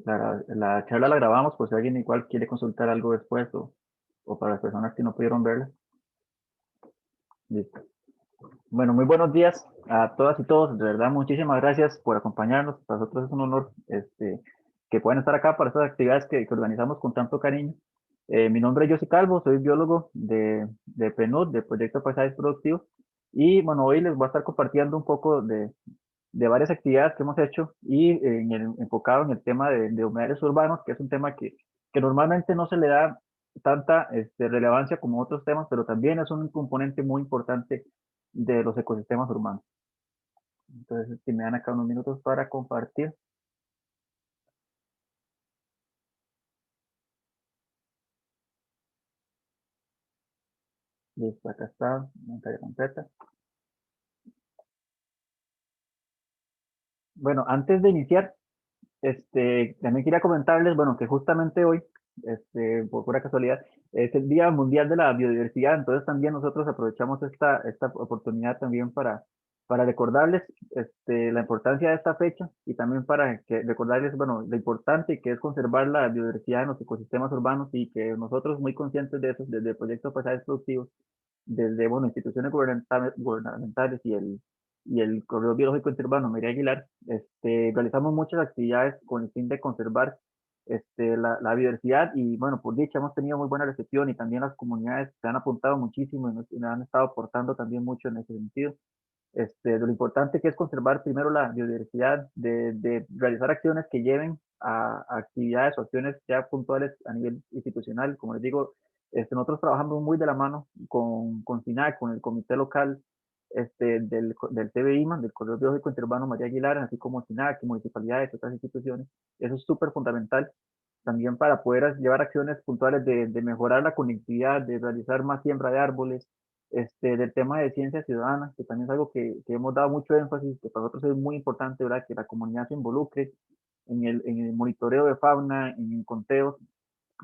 La charla la grabamos por si alguien igual quiere consultar algo después o para las personas que no pudieron verla. Listo. Bueno, muy buenos días a todas y todos. De verdad, muchísimas gracias por acompañarnos. Para nosotros es un honor que puedan estar acá para estas actividades que organizamos con tanto cariño. Mi nombre es José Calvo, soy biólogo de PNUD, de Proyecto Paisajes Productivos. Y bueno, hoy les voy a estar compartiendo un poco de varias actividades que hemos hecho y enfocado en el tema de humedales urbanos, que es un tema que normalmente no se le da tanta relevancia como otros temas, pero también es un componente muy importante de los ecosistemas urbanos. Entonces, si me dan acá unos minutos para compartir. Listo, acá está, pantalla completa. Bueno, antes de iniciar, también quería comentarles, bueno, que justamente hoy, por pura casualidad, es el Día Mundial de la Biodiversidad, entonces también nosotros aprovechamos esta oportunidad también para recordarles la importancia de esta fecha y también para recordarles, bueno, lo importante que es conservar la biodiversidad en los ecosistemas urbanos y que nosotros muy conscientes de eso, desde el proyecto Paisajes Productivos, desde, bueno, instituciones gubernamentales y el Corredor Biológico Interurbano María Aguilar, realizamos muchas actividades con el fin de conservar la biodiversidad y bueno, por dicha hemos tenido muy buena recepción y también las comunidades se han apuntado muchísimo y nos han estado aportando también mucho en ese sentido. De lo importante que es conservar primero la biodiversidad, de realizar acciones que lleven a actividades o acciones ya puntuales a nivel institucional. Como les digo, nosotros trabajamos muy de la mano con SINAC, con el comité local del TBIMA, del Corredor Biológico Interurbano María Aguilar, así como SINAC, municipalidades, otras instituciones. Eso es súper fundamental también para poder llevar acciones puntuales de mejorar la conectividad, de realizar más siembra de árboles, del tema de ciencia ciudadana, que también es algo que hemos dado mucho énfasis, que para nosotros es muy importante, ¿verdad? Que la comunidad se involucre en el monitoreo de fauna, en el conteo,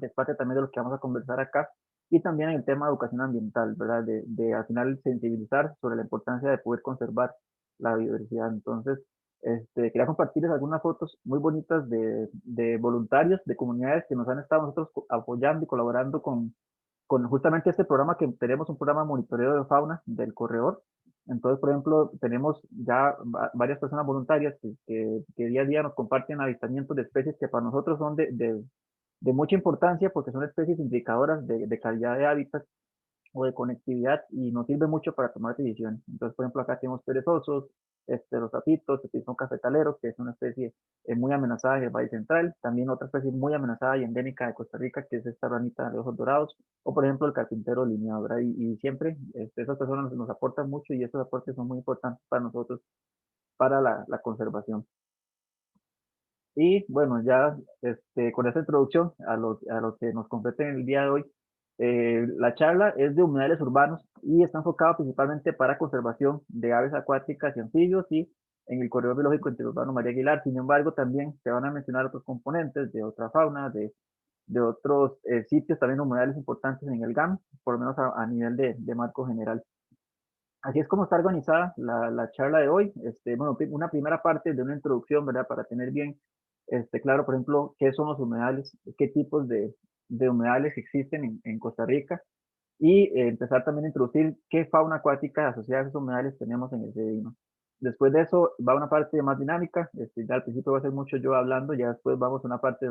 que es parte también de lo que vamos a conversar acá, y también en el tema de educación ambiental, ¿verdad? De al final sensibilizar sobre la importancia de poder conservar la biodiversidad. Entonces, quería compartirles algunas fotos muy bonitas de voluntarios, de comunidades que nos han estado nosotros apoyando y colaborando con justamente este programa que tenemos, un programa de monitoreo de fauna del corredor. Entonces, por ejemplo, tenemos ya varias personas voluntarias que día a día nos comparten avistamientos de especies que para nosotros son de mucha importancia porque son especies indicadoras de calidad de hábitat o de conectividad y nos sirve mucho para tomar decisiones. Entonces, por ejemplo, acá tenemos perezosos, los sapitos, el pisón cafetalero, que es una especie muy amenazada en el Valle Central, también otra especie muy amenazada y endémica de Costa Rica, que es esta ranita de ojos dorados, o por ejemplo el carpintero lineado, ¿verdad? Y siempre esas personas nos aportan mucho y esos aportes son muy importantes para nosotros, para la conservación. Y bueno, ya con esta introducción a lo que nos compete en el día de hoy, la charla es de humedales urbanos y está enfocada principalmente para conservación de aves acuáticas y anfibios y en el corredor biológico interurbano María Aguilar. Sin embargo, también se van a mencionar otros componentes de otra fauna, de otros sitios, también humedales importantes en el GAM, por lo menos a nivel de marco general. Así es como está organizada la charla de hoy. Bueno, una primera parte de una introducción, ¿verdad? Para tener bien claro, por ejemplo, qué son los humedales, qué tipos de humedales existen en Costa Rica y empezar también a introducir qué fauna acuática asociada a esos humedales tenemos en el CDI. Después de eso va una parte más dinámica, ya al principio va a ser mucho yo hablando, ya después vamos a una parte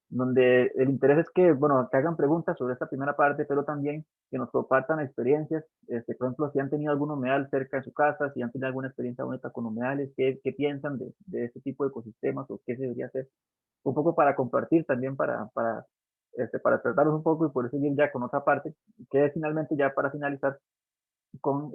donde el interés es que, bueno, que hagan preguntas sobre esta primera parte, pero también que nos compartan experiencias, por ejemplo, si han tenido algún humedal cerca de su casa, si han tenido alguna experiencia bonita con humedales, qué piensan de este tipo de ecosistemas o qué se debería hacer, un poco para compartir también, para tratarlos un poco y por eso ir ya con otra parte, que es finalmente ya para finalizar con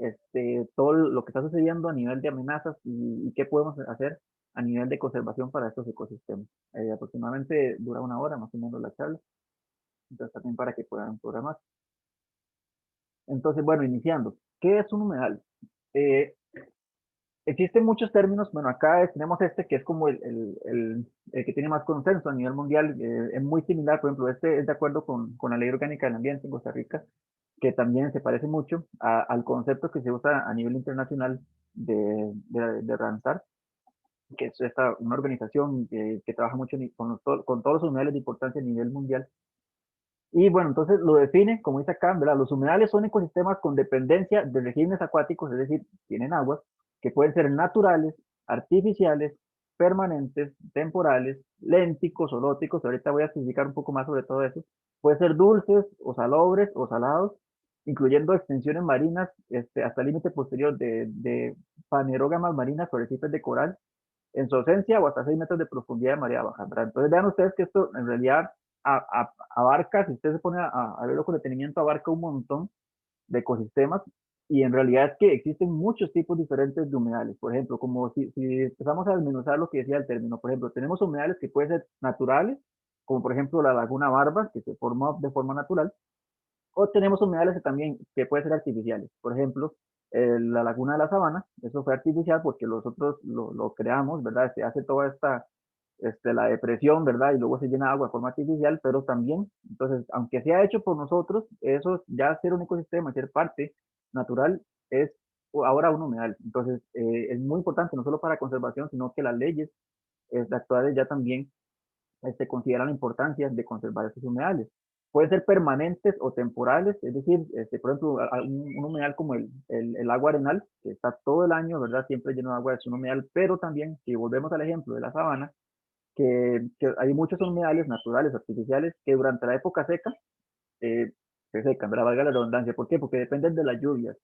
todo lo que está sucediendo a nivel de amenazas y qué podemos hacer a nivel de conservación para estos ecosistemas. Aproximadamente dura una hora más o menos la charla, entonces también para que puedan programar. Entonces, bueno, iniciando. ¿Qué es un humedal? Eh, Existen muchos términos, bueno, acá tenemos este que es como el que tiene más consenso a nivel mundial, es muy similar, por ejemplo, este es de acuerdo con la Ley Orgánica del Ambiente en Costa Rica, que también se parece mucho al concepto que se usa a nivel internacional de Ramsar. que es una organización que trabaja mucho con todos los humedales de importancia a nivel mundial. Y bueno, entonces lo define, como dice acá, ¿verdad? Los humedales son ecosistemas con dependencia de regímenes acuáticos, es decir, tienen aguas, que pueden ser naturales, artificiales, permanentes, temporales, lénticos o lóticos. Ahorita voy a explicar un poco más sobre todo eso. Pueden ser dulces o salobres o salados, incluyendo extensiones marinas hasta el límite posterior de fanerógamas marinas o arrecifes de coral, en su ausencia o hasta 6 metros de profundidad de marea baja, ¿verdad? Entonces vean ustedes que esto en realidad abarca, si usted se pone a verlo con detenimiento, abarca un montón de ecosistemas y en realidad es que existen muchos tipos diferentes de humedales. Por ejemplo, como si empezamos a desmenuzar lo que decía el término, por ejemplo, tenemos humedales que pueden ser naturales, como por ejemplo la laguna Barba, que se forma de forma natural, o tenemos humedales que también que pueden ser artificiales. Por ejemplo, la laguna de la Sabana, eso fue artificial porque nosotros lo creamos, ¿verdad? Se hace toda la depresión, ¿verdad? Y luego se llena de agua de forma artificial, pero también, entonces, aunque sea hecho por nosotros, eso ya ser un ecosistema, ser parte natural, es ahora un humedal. Entonces, es muy importante, no solo para conservación, sino que las leyes actuales ya también consideran la importancia de conservar esos humedales. Pueden ser permanentes o temporales, es decir, por ejemplo, un humedal como el agua arenal, que está todo el año, ¿verdad? Siempre lleno de agua, es un humedal, pero también, si volvemos al ejemplo de la sabana, que hay muchos humedales naturales, artificiales, que durante la época seca eh, se secan, ¿verdad? Valga la redundancia. ¿Por qué? Porque dependen de las lluvias.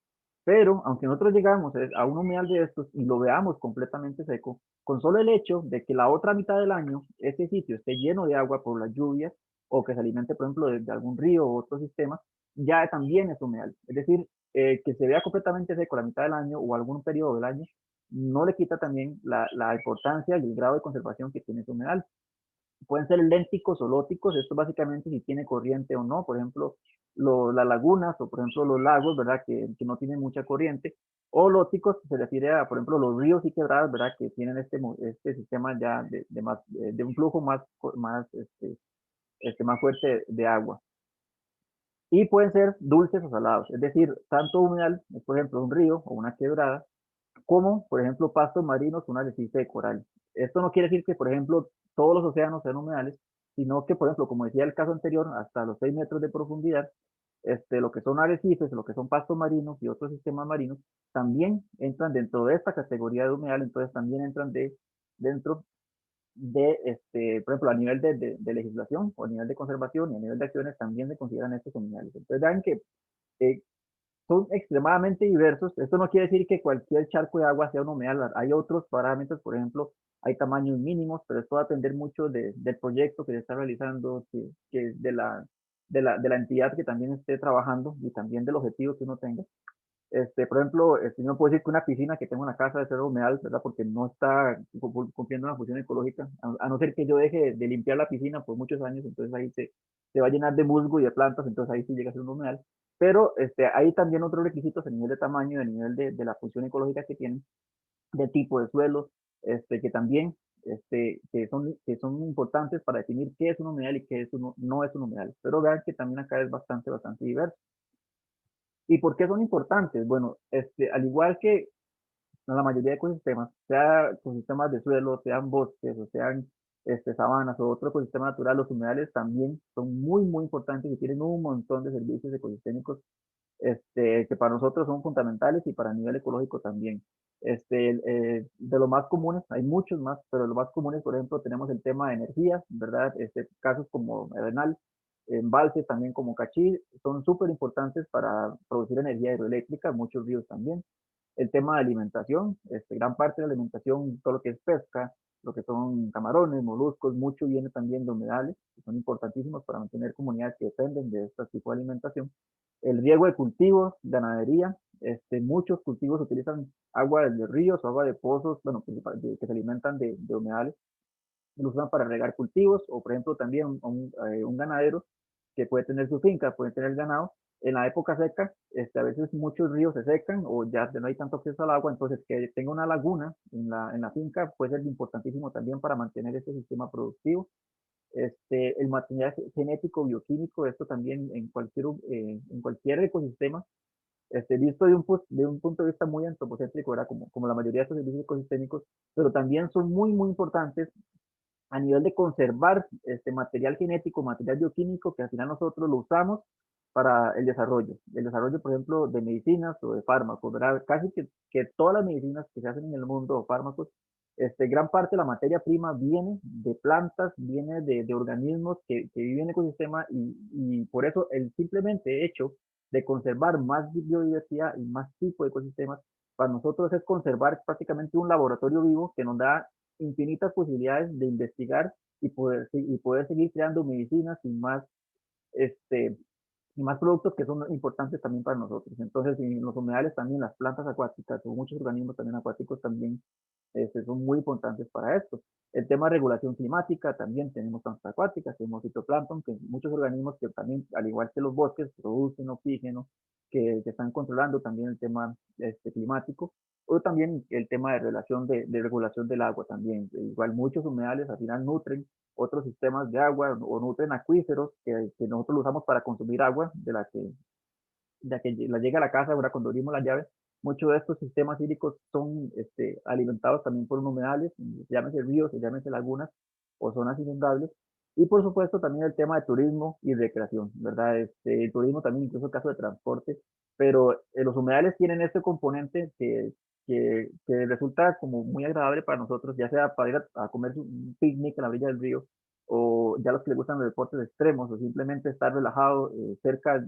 Pero, aunque nosotros llegamos a un humedal de estos y lo veamos completamente seco, con solo el hecho de que la otra mitad del año ese sitio esté lleno de agua por las lluvias o que se alimente, por ejemplo, de algún río o otro sistema, ya también es humedal. Es decir, que se vea completamente seco la mitad del año o algún periodo del año, no le quita también la importancia y el grado de conservación que tiene ese humedal. Pueden ser lénticos o lóticos, esto básicamente si tiene corriente o no, por ejemplo, las lagunas o por ejemplo los lagos, ¿verdad? Que no tienen mucha corriente, o lóticos se refiere a, por ejemplo, los ríos y quebradas, ¿verdad? Que tienen este sistema ya de un flujo más fuerte de agua. Y pueden ser dulces o salados, es decir, tanto humedal, por ejemplo, un río o una quebrada, como, por ejemplo, pastos marinos, un arrecife de coral. Esto no quiere decir que, por ejemplo, todos los océanos sean humedales, sino que, por ejemplo, como decía el caso anterior, hasta los 6 metros de profundidad, lo que son arrecifes, lo que son pastos marinos y otros sistemas marinos, también entran dentro de esta categoría de humedal, entonces también entran dentro de, por ejemplo, a nivel de legislación o a nivel de conservación y a nivel de acciones también se consideran estos humedales. Entonces, vean que eh, son extremadamente diversos. Esto no quiere decir que cualquier charco de agua sea un humedal. Hay otros parámetros, por ejemplo, hay tamaños mínimos, pero esto va a depender mucho del proyecto que se está realizando, que de la entidad que también esté trabajando y también del objetivo que uno tenga. Por ejemplo, no puedo decir que una piscina que tengo en la casa de ser humedal, ¿verdad? Porque no está cumpliendo una función ecológica, a no ser que yo deje de limpiar la piscina por muchos años, entonces ahí se va a llenar de musgo y de plantas, entonces ahí sí llega a ser un humedal. Pero hay también otros requisitos a nivel de tamaño, a nivel de la función ecológica que tienen, de tipo de suelo, que también que son importantes para definir qué es un humedal y qué no es un humedal. Pero vean que también acá es bastante diverso. ¿Y por qué son importantes? Bueno, al igual que la mayoría de ecosistemas, sea ecosistemas de suelo, sean bosques o sean sabanas o otro ecosistema natural, los humedales también son muy, muy importantes y tienen un montón de servicios ecosistémicos que para nosotros son fundamentales y para nivel ecológico también. De los más comunes, hay muchos más, pero de los más comunes, por ejemplo, tenemos el tema de energía, ¿verdad? Casos como Arenal, embalses también como Cachí, son súper importantes para producir energía hidroeléctrica, muchos ríos también. El tema de alimentación, gran parte de la alimentación, todo lo que es pesca, lo que son camarones, moluscos, mucho viene también de humedales, que son importantísimos para mantener comunidades que dependen de este tipo de alimentación. El riego de cultivos, ganadería, muchos cultivos utilizan agua de ríos o agua de pozos, bueno, que se alimentan de humedales, lo usan para regar cultivos, o por ejemplo también un ganadero que puede tener su finca, puede tener ganado, en la época seca, a veces muchos ríos se secan o ya no hay tanto acceso al agua, entonces que tenga una laguna en la finca puede ser importantísimo también para mantener ese sistema productivo. El material genético, bioquímico, esto también en cualquier ecosistema visto de un punto de vista muy antropocéntrico, ¿verdad? Como la mayoría de estos servicios ecosistémicos, pero también son muy, muy importantes a nivel de conservar material genético, material bioquímico, que al final nosotros lo usamos para el desarrollo, por ejemplo, de medicinas o de fármacos, ¿verdad? Casi que todas las medicinas que se hacen en el mundo o fármacos, gran parte de la materia prima viene de plantas, viene de organismos que viven en el ecosistema y por eso el simplemente hecho de conservar más biodiversidad y más tipo de ecosistemas, para nosotros es conservar prácticamente un laboratorio vivo que nos da infinitas posibilidades de investigar y poder seguir creando medicinas este, y más productos que son importantes también para nosotros. Entonces, en los humedales también, las plantas acuáticas o muchos organismos también acuáticos también son muy importantes para esto. El tema de regulación climática, también tenemos plantas acuáticas, tenemos fitoplancton, que muchos organismos que también, al igual que los bosques, producen oxígeno, que están controlando también el tema climático, o también el tema de relación de regulación del agua también. Igual muchos humedales al final nutren otros sistemas de agua o nutren acuíferos que nosotros usamos para consumir agua, de la que la llega a la casa, ahora cuando abrimos las llaves, muchos de estos sistemas hídricos son alimentados también por humedales, llámese ríos, llámese lagunas o zonas inundables. Y por supuesto también el tema de turismo y recreación, ¿verdad? El turismo también, incluso el caso de transporte, pero los humedales tienen este componente que resulta como muy agradable para nosotros, ya sea para ir a comer un picnic a la orilla del río, o ya los que les gustan los deportes extremos, o simplemente estar relajado cerca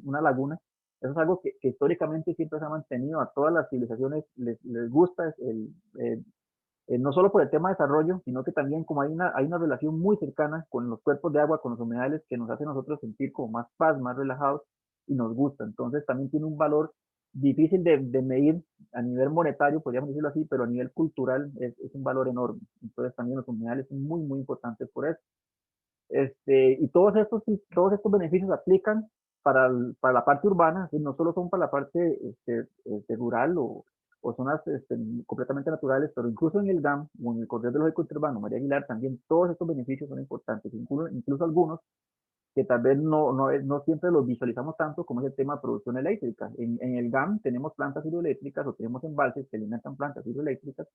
una laguna. Eso es algo que históricamente siempre se ha mantenido, a todas las civilizaciones les gusta, no solo por el tema de desarrollo, sino que también como hay una relación muy cercana con los cuerpos de agua, con los humedales, que nos hace a nosotros sentir como más paz, más relajados, y nos gusta. Entonces también tiene un valor difícil de medir a nivel monetario, podríamos decirlo así, pero a nivel cultural es un valor enorme. Entonces también los humedales son muy, muy importantes por eso. Y todos estos beneficios aplican para la parte urbana, no solo son para la parte rural o zonas completamente naturales, pero incluso en el GAM o en el Corredor de los Urbano, María Aguilar, también todos estos beneficios son importantes, incluso algunos que tal vez no siempre los visualizamos tanto, como es el tema de producción eléctrica. En el GAM tenemos plantas hidroeléctricas o tenemos embalses que alimentan plantas hidroeléctricas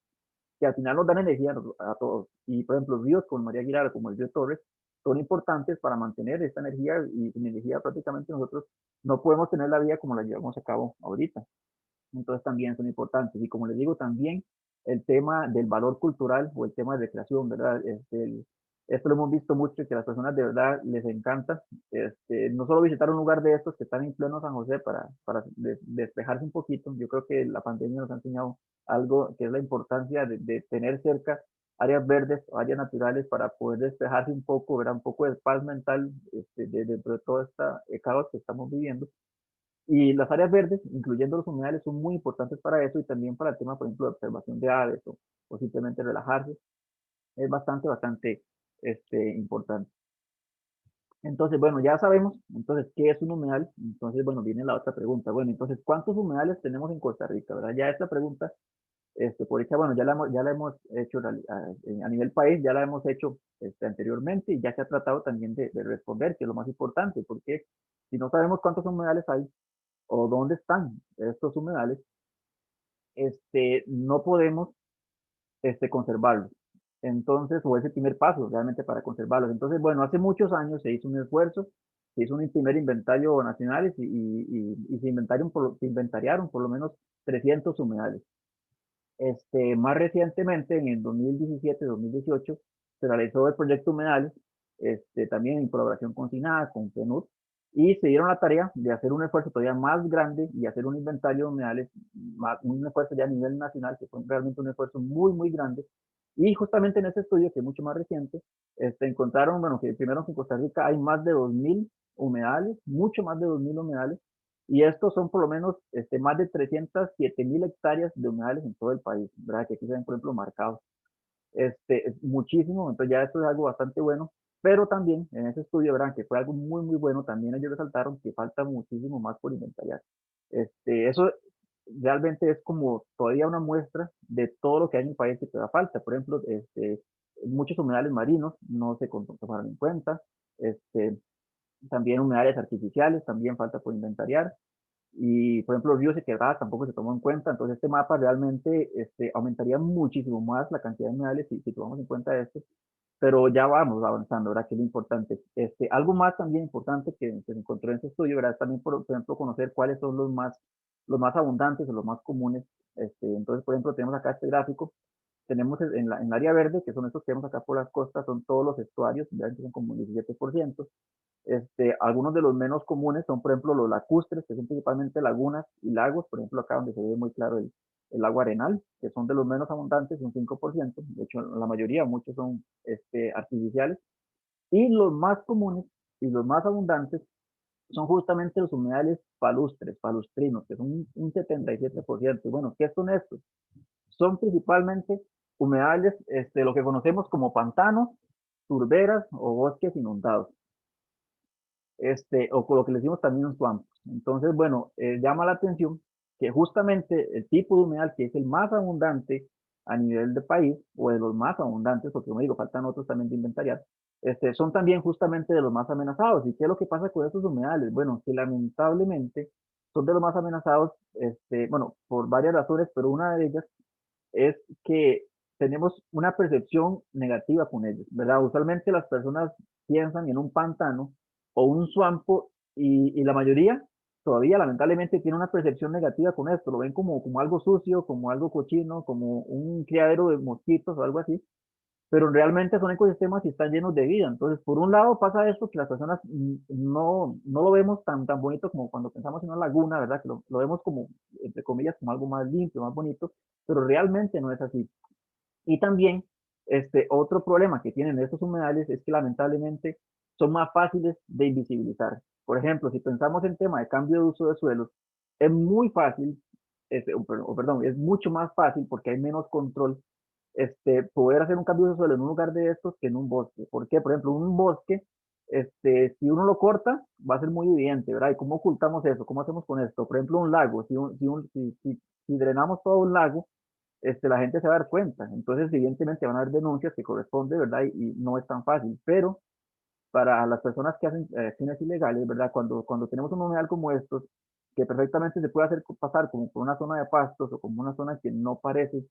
que al final nos dan energía a todos. Y por ejemplo, ríos como María Aguilar, como el río Torres, son importantes para mantener esta energía y sin energía prácticamente nosotros no podemos tener la vida como la llevamos a cabo ahorita. Entonces también son importantes. Y como les digo, también el tema del valor cultural o el tema de recreación, ¿verdad? Esto lo hemos visto mucho, que a las personas de verdad les encanta, no solo visitar un lugar de estos que están en pleno San José para despejarse un poquito. Yo creo que la pandemia nos ha enseñado algo que es la importancia de tener cerca áreas verdes, áreas naturales para poder despejarse un poco, ver un poco de paz mental dentro de todo este caos que estamos viviendo. Y las áreas verdes, incluyendo los humedales, son muy importantes para eso y también para el tema, por ejemplo, de observación de aves o simplemente relajarse. Es bastante importante. Entonces, bueno, ya sabemos, entonces, ¿qué es un humedal? Entonces, bueno, viene la otra pregunta. Bueno, entonces, ¿cuántos humedales tenemos en Costa Rica? ¿Verdad? Ya esta pregunta, por hecha, bueno, ya la hemos hecho a nivel país, ya la hemos hecho anteriormente y ya se ha tratado también de responder, que es lo más importante, porque si no sabemos cuántos humedales hay, o dónde están estos humedales, no podemos conservarlos. Entonces, o ese primer paso realmente para conservarlos. Entonces, bueno, hace muchos años se hizo un esfuerzo, se hizo un primer inventario nacional y se inventariaron por lo menos 300 humedales. Más recientemente, en el 2017-2018, se realizó el proyecto Humedales, también en colaboración con SINAA, con PNUD, y se dieron la tarea de hacer un esfuerzo todavía más grande y hacer un inventario de humedales, un esfuerzo ya a nivel nacional, que fue realmente un esfuerzo muy, muy grande. Y justamente en ese estudio, que es mucho más reciente, encontraron, bueno, que primero que en Costa Rica hay más de 2.000 humedales, mucho más de 2.000 humedales, y estos son por lo menos más de 307.000 hectáreas de humedales en todo el país, ¿verdad? Que aquí se ven, por ejemplo, marcados. Es muchísimo, entonces ya esto es algo bastante bueno, pero también en ese estudio, ¿verdad? Que fue algo muy, muy bueno, también ellos resaltaron que falta muchísimo más por inventariar. Eso realmente es como todavía una muestra de todo lo que hay en el país que todavía falta. Por ejemplo, muchos humedales marinos no se tomaron en cuenta, también humedales artificiales, también falta por inventariar, y por ejemplo ríos y quebradas tampoco se tomó en cuenta, entonces este mapa realmente aumentaría muchísimo más la cantidad de humedales si tomamos en cuenta esto, pero ya vamos avanzando, ¿verdad? Que es lo importante. Algo más también importante que se encontró en este estudio, ¿verdad? También, por ejemplo, conocer cuáles son los más abundantes o los más comunes. Entonces, por ejemplo, tenemos acá este gráfico, tenemos en el área verde, que son estos que vemos acá por las costas, son todos los estuarios, ya son como un 17%. Algunos de los menos comunes son, por ejemplo, los lacustres, que son principalmente lagunas y lagos, por ejemplo, acá donde se ve muy claro el lago Arenal, que son de los menos abundantes, un 5%, de hecho, la mayoría, muchos son artificiales, y los más comunes y los más abundantes son justamente los humedales palustres, palustrinos, que son un 77%. Bueno, ¿qué son estos? Son principalmente humedales, lo que conocemos como pantanos, turberas o bosques inundados, o con lo que le decimos también un swamp. Entonces, bueno, llama la atención que justamente el tipo de humedal que es el más abundante a nivel de país, o de los más abundantes, porque como digo, faltan otros también de inventariar, son también justamente de los más amenazados. ¿Y qué es lo que pasa con estos humedales? Bueno, que lamentablemente son de los más amenazados, bueno, por varias razones, pero una de ellas es que tenemos una percepción negativa con ellos, ¿verdad? Usualmente las personas piensan en un pantano o un suampo y la mayoría todavía lamentablemente tiene una percepción negativa con esto, lo ven como algo sucio, como algo cochino, como un criadero de mosquitos o algo así, pero realmente son ecosistemas y están llenos de vida. Entonces, por un lado pasa eso, que las personas no lo vemos tan bonito como cuando pensamos en una laguna, ¿verdad? Que lo vemos como, entre comillas, como algo más limpio, más bonito, pero realmente no es así. Y también, otro problema que tienen estos humedales es que lamentablemente son más fáciles de invisibilizar. Por ejemplo, si pensamos en tema de cambio de uso de suelos, es muy fácil, perdón, es mucho más fácil porque hay menos control, poder hacer un cambio de suelo en un lugar de estos que en un bosque. ¿Por qué? Por ejemplo, un bosque, si uno lo corta, va a ser muy evidente, ¿verdad? ¿Y cómo ocultamos eso? ¿Cómo hacemos con esto? Por ejemplo, un lago, si drenamos todo un lago, la gente se va a dar cuenta. Entonces, evidentemente van a haber denuncias que corresponden, ¿verdad? Y no es tan fácil. Pero para las personas que hacen acciones ilegales, ¿verdad? Cuando tenemos un humedal como estos, que perfectamente se puede hacer pasar como por una zona de pastos o como una zona que no parece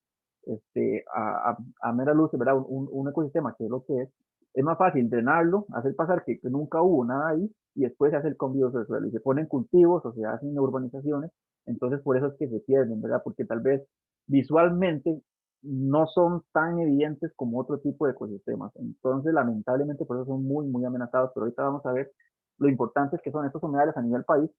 a mera luz, ¿verdad? Un ecosistema que es lo que es más fácil drenarlo, hacer pasar que nunca hubo nada ahí y después se hace el cambio de suelo y se ponen cultivos o se hacen urbanizaciones, entonces por eso es que se pierden, ¿verdad? Porque tal vez visualmente no son tan evidentes como otro tipo de ecosistemas. Entonces, lamentablemente, por eso son muy amenazados. Pero ahorita vamos a ver lo importantes que son estos humedales a nivel país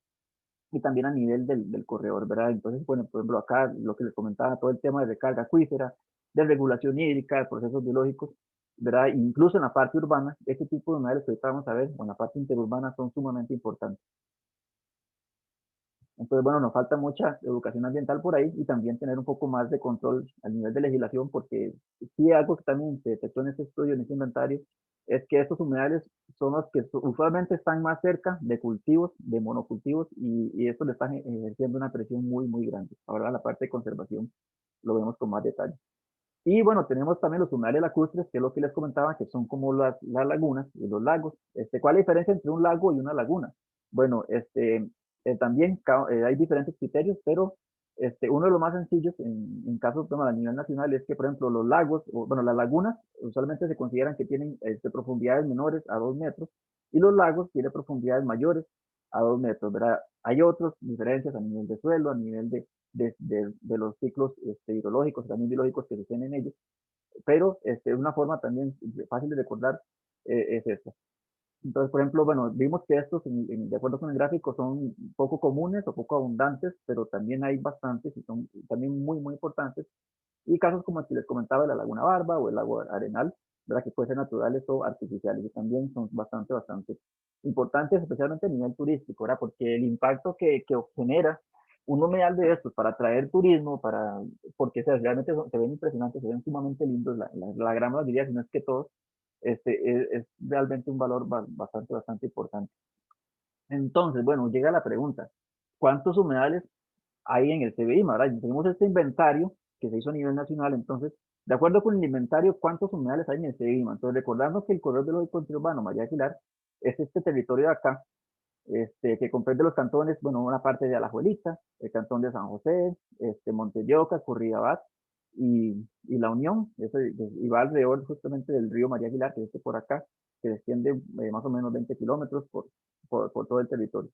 y también a nivel del corredor, ¿verdad? Entonces, bueno, por ejemplo, acá lo que les comentaba, todo el tema de recarga acuífera, de regulación hídrica, de procesos biológicos, ¿verdad? Incluso en la parte urbana, este tipo de humedales que ahorita vamos a ver, o en la parte interurbana, son sumamente importantes. Entonces, bueno, nos falta mucha educación ambiental por ahí y también tener un poco más de control a nivel de legislación, porque sí algo que también se detectó en este estudio, en este inventario, es que estos humedales son los que usualmente están más cerca de cultivos, de monocultivos, y esto le están ejerciendo una presión muy grande. Ahora la parte de conservación lo vemos con más detalle. Y bueno, tenemos también los humedales lacustres, que es lo que les comentaba, que son como las lagunas y los lagos. ¿Cuál es la diferencia entre un lago y una laguna? Bueno, también hay diferentes criterios, pero uno de los más sencillos en casos bueno, a nivel nacional es que, por ejemplo, los lagos, o, bueno, las lagunas usualmente se consideran que tienen profundidades menores a 2 metros y los lagos tienen profundidades mayores a 2 metros, ¿verdad? Hay otras diferencias a nivel de suelo, a nivel de los ciclos hidrológicos, también biológicos que se tienen en ellos, pero una forma también fácil de recordar es esta. Entonces, por ejemplo, bueno, vimos que estos, de acuerdo con el gráfico, son poco comunes o poco abundantes, pero también hay bastantes y son también muy importantes. Y casos como el que les comentaba de la Laguna Barba o el lago Arenal, ¿verdad? Que pueden ser naturales o artificiales, y también son bastante importantes, especialmente a nivel turístico, ¿verdad? Porque el impacto que genera un humedal de estos para atraer turismo, porque realmente se ven impresionantes, se ven sumamente lindos, la gran mayoría, si no es que todos, es realmente un valor bastante importante. Entonces, bueno, llega la pregunta, ¿cuántos humedales hay en el CBI? ¿Verdad? Tenemos este inventario que se hizo a nivel nacional, entonces, de acuerdo con el inventario, ¿cuántos humedales hay en el CBI? Entonces, recordando que el corredor biológico interurbano María Aguilar es este territorio de acá, que comprende los cantones, bueno, una parte de Alajuelita, el cantón de San José, Monteyoca, Curridabat y La Unión, y va alrededor justamente del río María Aguilar, que es este por acá, que desciende más o menos 20 kilómetros por todo el territorio.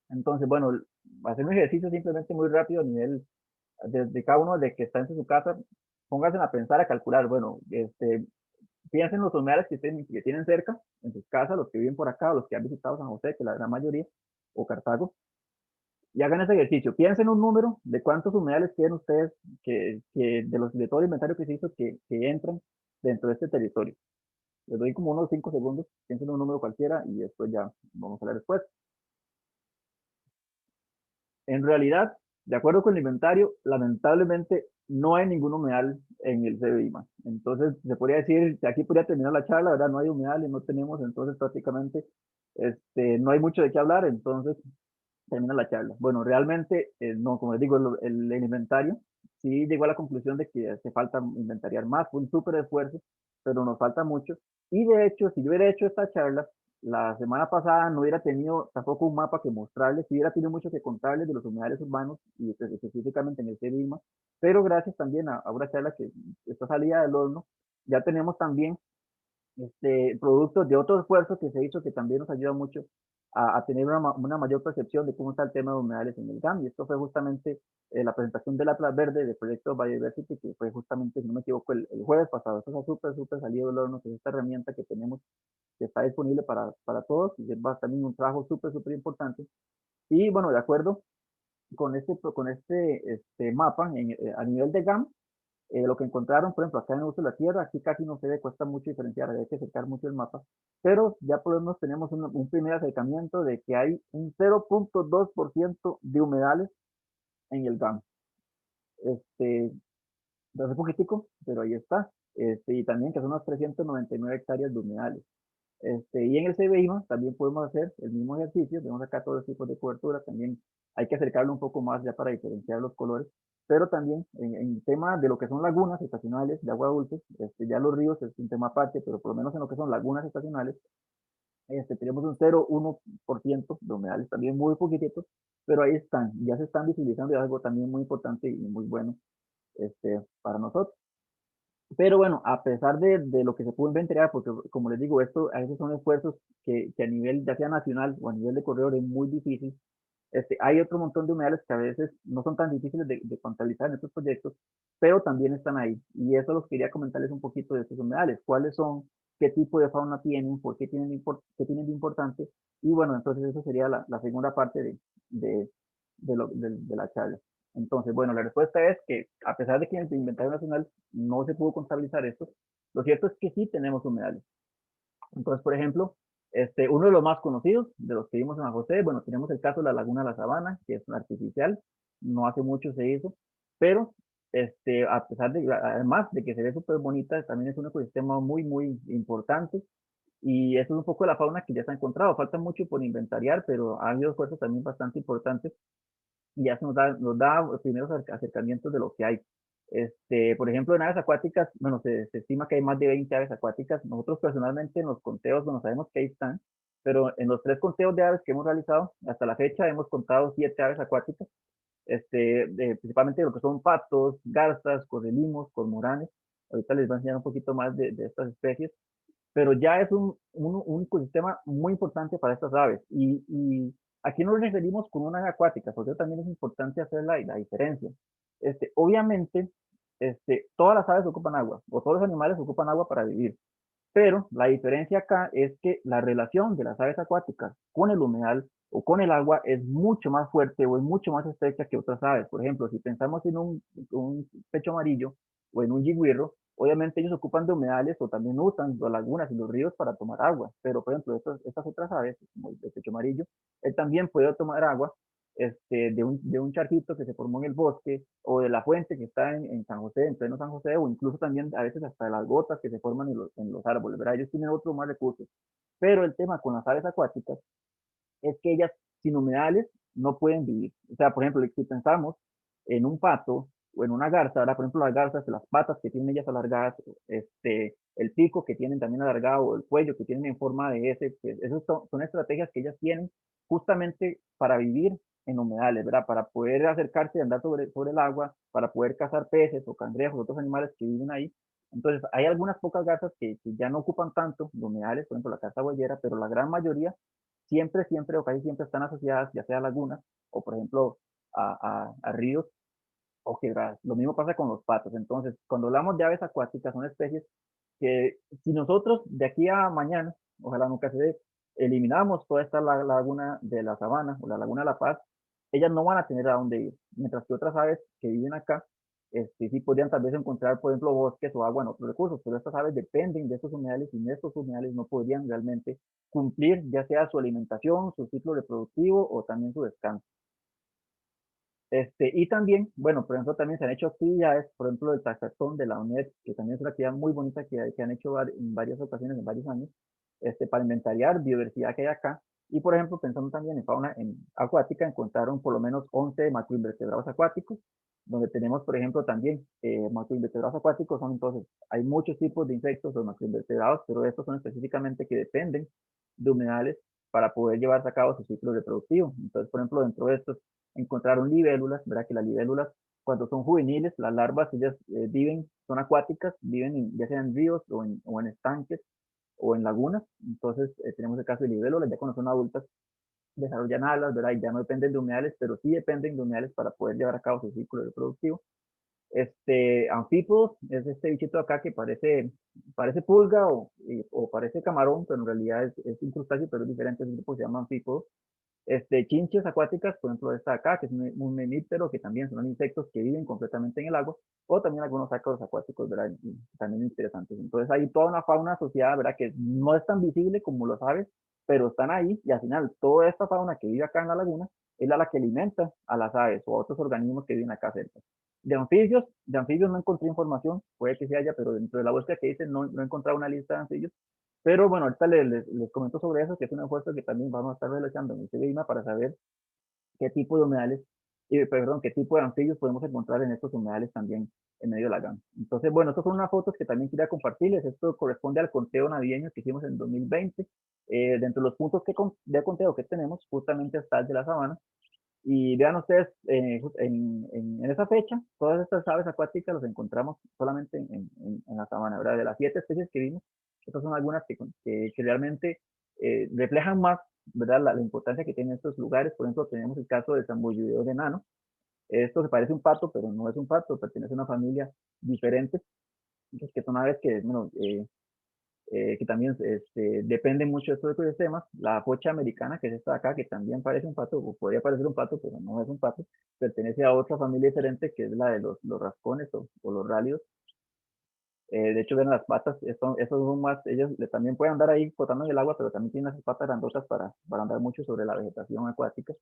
Entonces, bueno, hacer un ejercicio simplemente muy rápido a nivel, desde cada uno de que está en su casa, pónganse a pensar, a calcular, bueno, piensen en los humedales que tienen cerca, en sus casas, los que viven por acá, o los que han visitado San José, que la gran mayoría, o Cartago, y hagan ese ejercicio. Piensen un número de cuántos humedales tienen ustedes de todo el inventario que se hizo que entran dentro de este territorio. Les doy como unos 5 segundos, piensen un número cualquiera y después ya vamos a ver después. En realidad, de acuerdo con el inventario, lamentablemente no hay ningún humedal en el CBIMA. Entonces, se podría decir, que aquí podría terminar la charla, ¿verdad? No hay humedales, no tenemos, entonces prácticamente no hay mucho de qué hablar, entonces termina la charla. Bueno, realmente, no, como les digo, el inventario sí llegó a la conclusión de que hace falta inventariar más, fue un súper esfuerzo, pero nos falta mucho. Y de hecho, si yo hubiera hecho esta charla la semana pasada, no hubiera tenido tampoco un mapa que mostrarles, si hubiera tenido mucho que contarles de los humedales urbanos y específicamente en el CEBIMA, pero gracias también a una charla que está salida del horno, ya tenemos también productos de otro esfuerzo que se hizo que también nos ayuda mucho a tener una mayor percepción de cómo está el tema de humedales en el GAM. Y esto fue justamente la presentación del Atlas Verde del proyecto Biodiversity, que fue justamente, si no me equivoco, el jueves pasado. Esto es súper salido del horno, que es esta herramienta que tenemos, que está disponible para todos, y es también un trabajo súper importante. Y bueno, de acuerdo con este mapa a nivel de GAM, lo que encontraron, por ejemplo, acá en el uso de la tierra, aquí casi no se ve, cuesta mucho diferenciar, hay que acercar mucho el mapa, pero ya por lo menos tenemos un primer acercamiento de que hay un 0.2% de humedales en el GAM. Hace poquitico, pero ahí está. Y también que son unas 399 hectáreas de humedales. Y en el CBIMA también podemos hacer el mismo ejercicio, tenemos acá todos los tipos de cobertura, también hay que acercarlo un poco más ya para diferenciar los colores, pero también en tema de lo que son lagunas estacionales de agua dulce, ya los ríos es un tema aparte, pero por lo menos en lo que son lagunas estacionales, tenemos un 0,1% de humedales, también muy poquititos, pero ahí están, ya se están visibilizando y es algo también muy importante y muy bueno para nosotros. Pero bueno, a pesar de lo que se pudo inventar, porque como les digo, esto a veces son esfuerzos que a nivel, ya sea nacional o a nivel de corredor, es muy difícil. Hay otro montón de humedales que a veces no son tan difíciles de contabilizar en estos proyectos, pero también están ahí. Y eso los quería comentarles un poquito de estos humedales, cuáles son, qué tipo de fauna tienen, por qué qué tienen de importante. Y bueno, entonces eso sería la segunda parte de, de la charla. Entonces, bueno, la respuesta es que a pesar de que en el inventario nacional no se pudo contabilizar esto, lo cierto es que sí tenemos humedales. Entonces, por ejemplo, uno de los más conocidos, de los que vimos en San José, bueno, tenemos el caso de la Laguna de la Sabana, que es artificial, no hace mucho se hizo, pero a pesar de, además de que se ve súper bonita, también es un ecosistema muy importante, y eso es un poco de la fauna que ya se ha encontrado, falta mucho por inventariar, pero ha habido esfuerzos también bastante importantes y ya se nos da los primeros acercamientos de lo que hay. Por ejemplo, en aves acuáticas, bueno, se estima que hay más de 20 aves acuáticas. Nosotros personalmente en los conteos, bueno, sabemos que ahí están, pero en los 3 conteos de aves que hemos realizado, hasta la fecha hemos contado 7 aves acuáticas, principalmente lo que son patos, garzas, correlimos, cormoranes. Ahorita les voy a enseñar un poquito más de estas especies, pero ya es un ecosistema muy importante para estas aves. Y aquí nos referimos con una ave acuática, porque también es importante hacer la diferencia. Obviamente, todas las aves ocupan agua, o todos los animales ocupan agua para vivir, pero la diferencia acá es que la relación de las aves acuáticas con el humedal o con el agua es mucho más fuerte o es mucho más estrecha que otras aves. Por ejemplo, si pensamos en un pecho amarillo o en un yigüirro, obviamente ellos ocupan de humedales o también usan las lagunas y los ríos para tomar agua. Pero, por ejemplo, estas otras aves, como el pecho amarillo, él también puede tomar agua de un charquito que se formó en el bosque o de la fuente que está en San José, en pleno San José, o incluso también a veces hasta de las gotas que se forman en los árboles, ¿verdad? Ellos tienen otros más recursos. Pero el tema con las aves acuáticas es que ellas sin humedales no pueden vivir. O sea, por ejemplo, si pensamos en un pato o en una garza, ¿verdad? Por ejemplo, las garzas, las patas que tienen ellas alargadas, el pico que tienen también alargado, o el cuello que tienen en forma de S, que esas son estrategias que ellas tienen justamente para vivir en humedales, ¿verdad? Para poder acercarse y andar sobre el agua, para poder cazar peces o cangrejos, otros animales que viven ahí. Entonces, hay algunas pocas garzas que ya no ocupan tanto de humedales, por ejemplo, la garza boyera, pero la gran mayoría siempre, siempre o casi siempre están asociadas ya sea a lagunas o, por ejemplo, a ríos o quebradas. Lo mismo pasa con los patos. Entonces, cuando hablamos de aves acuáticas, son especies que si nosotros de aquí a mañana, ojalá nunca se dé, eliminamos toda esta laguna de la sabana o la laguna de La Paz, ellas no van a tener a dónde ir, mientras que otras aves que viven acá, sí podrían tal vez encontrar, por ejemplo, bosques o agua en otros recursos, pero estas aves dependen de estos humedales y en estos humedales no podrían realmente cumplir ya sea su alimentación, su ciclo reproductivo o también su descanso. Y también, bueno, por ejemplo, también se han hecho actividades, por ejemplo, el taxatón de la UNED, que también es una actividad muy bonita que han hecho en varias ocasiones, en varios años, para inventariar biodiversidad que hay acá. Y, por ejemplo, pensando también en fauna acuática, encontraron por lo menos 11 macroinvertebrados acuáticos, donde tenemos, por ejemplo, también macroinvertebrados acuáticos, son entonces, hay muchos tipos de insectos o macroinvertebrados, pero estos son específicamente que dependen de humedales para poder llevarse a cabo su ciclo reproductivo. Entonces, por ejemplo, dentro de estos encontraron libélulas, ¿verdad? Que las libélulas, cuando son juveniles, las larvas, ellas viven, son acuáticas, viven ya sea en ríos o en estanques o en lagunas. Entonces, tenemos el caso de libélulas, ya cuando son adultas, desarrollan alas, ¿verdad? Y ya no dependen de humedales, pero sí dependen de humedales para poder llevar a cabo su ciclo reproductivo. Anfípodos es este bichito acá que parece pulga o parece camarón, pero en realidad es un crustáceo, pero es diferente, ese tipo se llama anfípodos. Chinches acuáticas, por ejemplo, esta acá, que es un memíptero, que también son insectos que viven completamente en el agua, o también algunos ácaros acuáticos, ¿verdad? Y también interesantes. Entonces hay toda una fauna asociada, ¿verdad? Que no es tan visible como los aves, pero están ahí, y al final toda esta fauna que vive acá en la laguna es la que alimenta a las aves o a otros organismos que viven acá cerca. De anfibios no encontré información, puede que se haya, pero dentro de la búsqueda que hice no he encontrado una lista de anfibios, pero bueno, ahorita les comento sobre eso, que es un esfuerzo que también vamos a estar realizando en este clima para saber qué tipo de humedales, perdón, qué tipo de anfibios podemos encontrar en estos humedales también en medio de la gama. Entonces, bueno, estas son unas fotos que también quería compartirles. Esto corresponde al conteo navideño que hicimos en 2020. Dentro de los puntos de conteo que tenemos, justamente está el de la sabana. Y vean ustedes, en esa fecha, todas estas aves acuáticas las encontramos solamente en la sabana, ¿verdad? De las 7 especies que vimos, estas son algunas que realmente reflejan más, ¿verdad? La importancia que tienen estos lugares. Por ejemplo, tenemos el caso del zambullideo de enano. Esto se parece a un pato, pero no es un pato, pertenece a una familia diferente, que son aves que, bueno, que también depende mucho de estos ecosistemas. La pocha americana, que es esta de acá, que también parece un pato, o podría parecer un pato, pero no es un pato, pertenece a otra familia diferente, que es la de los rascones o los rálidos. De hecho, ven las patas, esos son más, ellos también pueden andar ahí flotando en el agua, pero también tienen las patas grandotas para andar mucho sobre la vegetación acuática.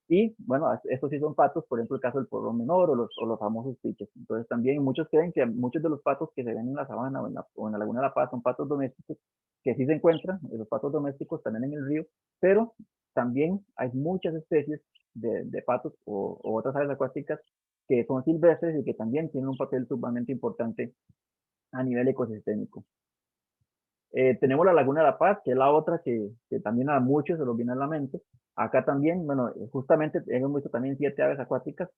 Y bueno, estos sí son patos, por ejemplo, el caso del porrón menor o los famosos piches. Entonces también muchos creen que muchos de los patos que se ven en la sabana o en la laguna de La Paz son patos domésticos, que sí se encuentran, los patos domésticos también en el río, pero también hay muchas especies de patos o otras aves acuáticas que son silvestres y que también tienen un papel sumamente importante a nivel ecosistémico. Tenemos la Laguna de La Paz, que es la otra que también a muchos se los viene a la mente. Acá también, bueno, justamente hemos visto también 7 aves acuáticas,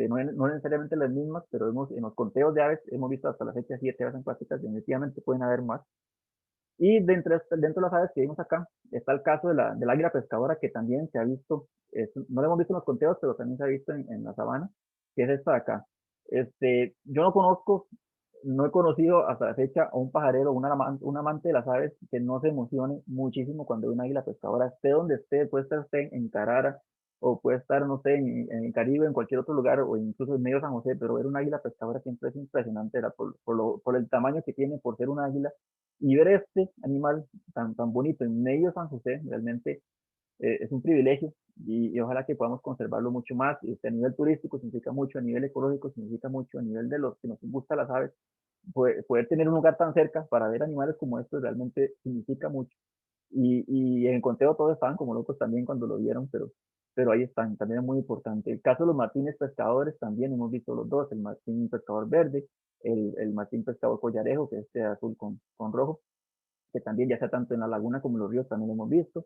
no necesariamente las mismas, pero en los conteos de aves hemos visto hasta la fecha 7 aves acuáticas, definitivamente pueden haber más. Y dentro de las aves que vimos acá está el caso del águila pescadora, que también se ha visto, no lo hemos visto en los conteos, pero también se ha visto en la sabana, que es esta de acá. Yo no conozco, no he conocido hasta la fecha a un pajarero, un amante de las aves que no se emocione muchísimo cuando ve una águila pescadora, esté donde esté, puede estar usted en Carara, o puede estar, no sé, en el Caribe, en cualquier otro lugar, o incluso en medio de San José, pero ver una águila pescadora siempre es impresionante, por el tamaño que tiene, por ser una águila, y ver este animal tan bonito en medio de San José, realmente es un privilegio y ojalá que podamos conservarlo mucho más. A nivel turístico significa mucho, a nivel ecológico significa mucho, a nivel de los que nos gustan las aves, poder tener un lugar tan cerca para ver animales como estos realmente significa mucho. Y en Conteo todos estaban como locos también cuando lo vieron, pero pero ahí están, también es muy importante. El caso de los martines pescadores, también hemos visto los dos, el martín pescador verde, el martín pescador collarejo, que es este azul con rojo, que también ya sea tanto en la laguna como en los ríos también lo hemos visto.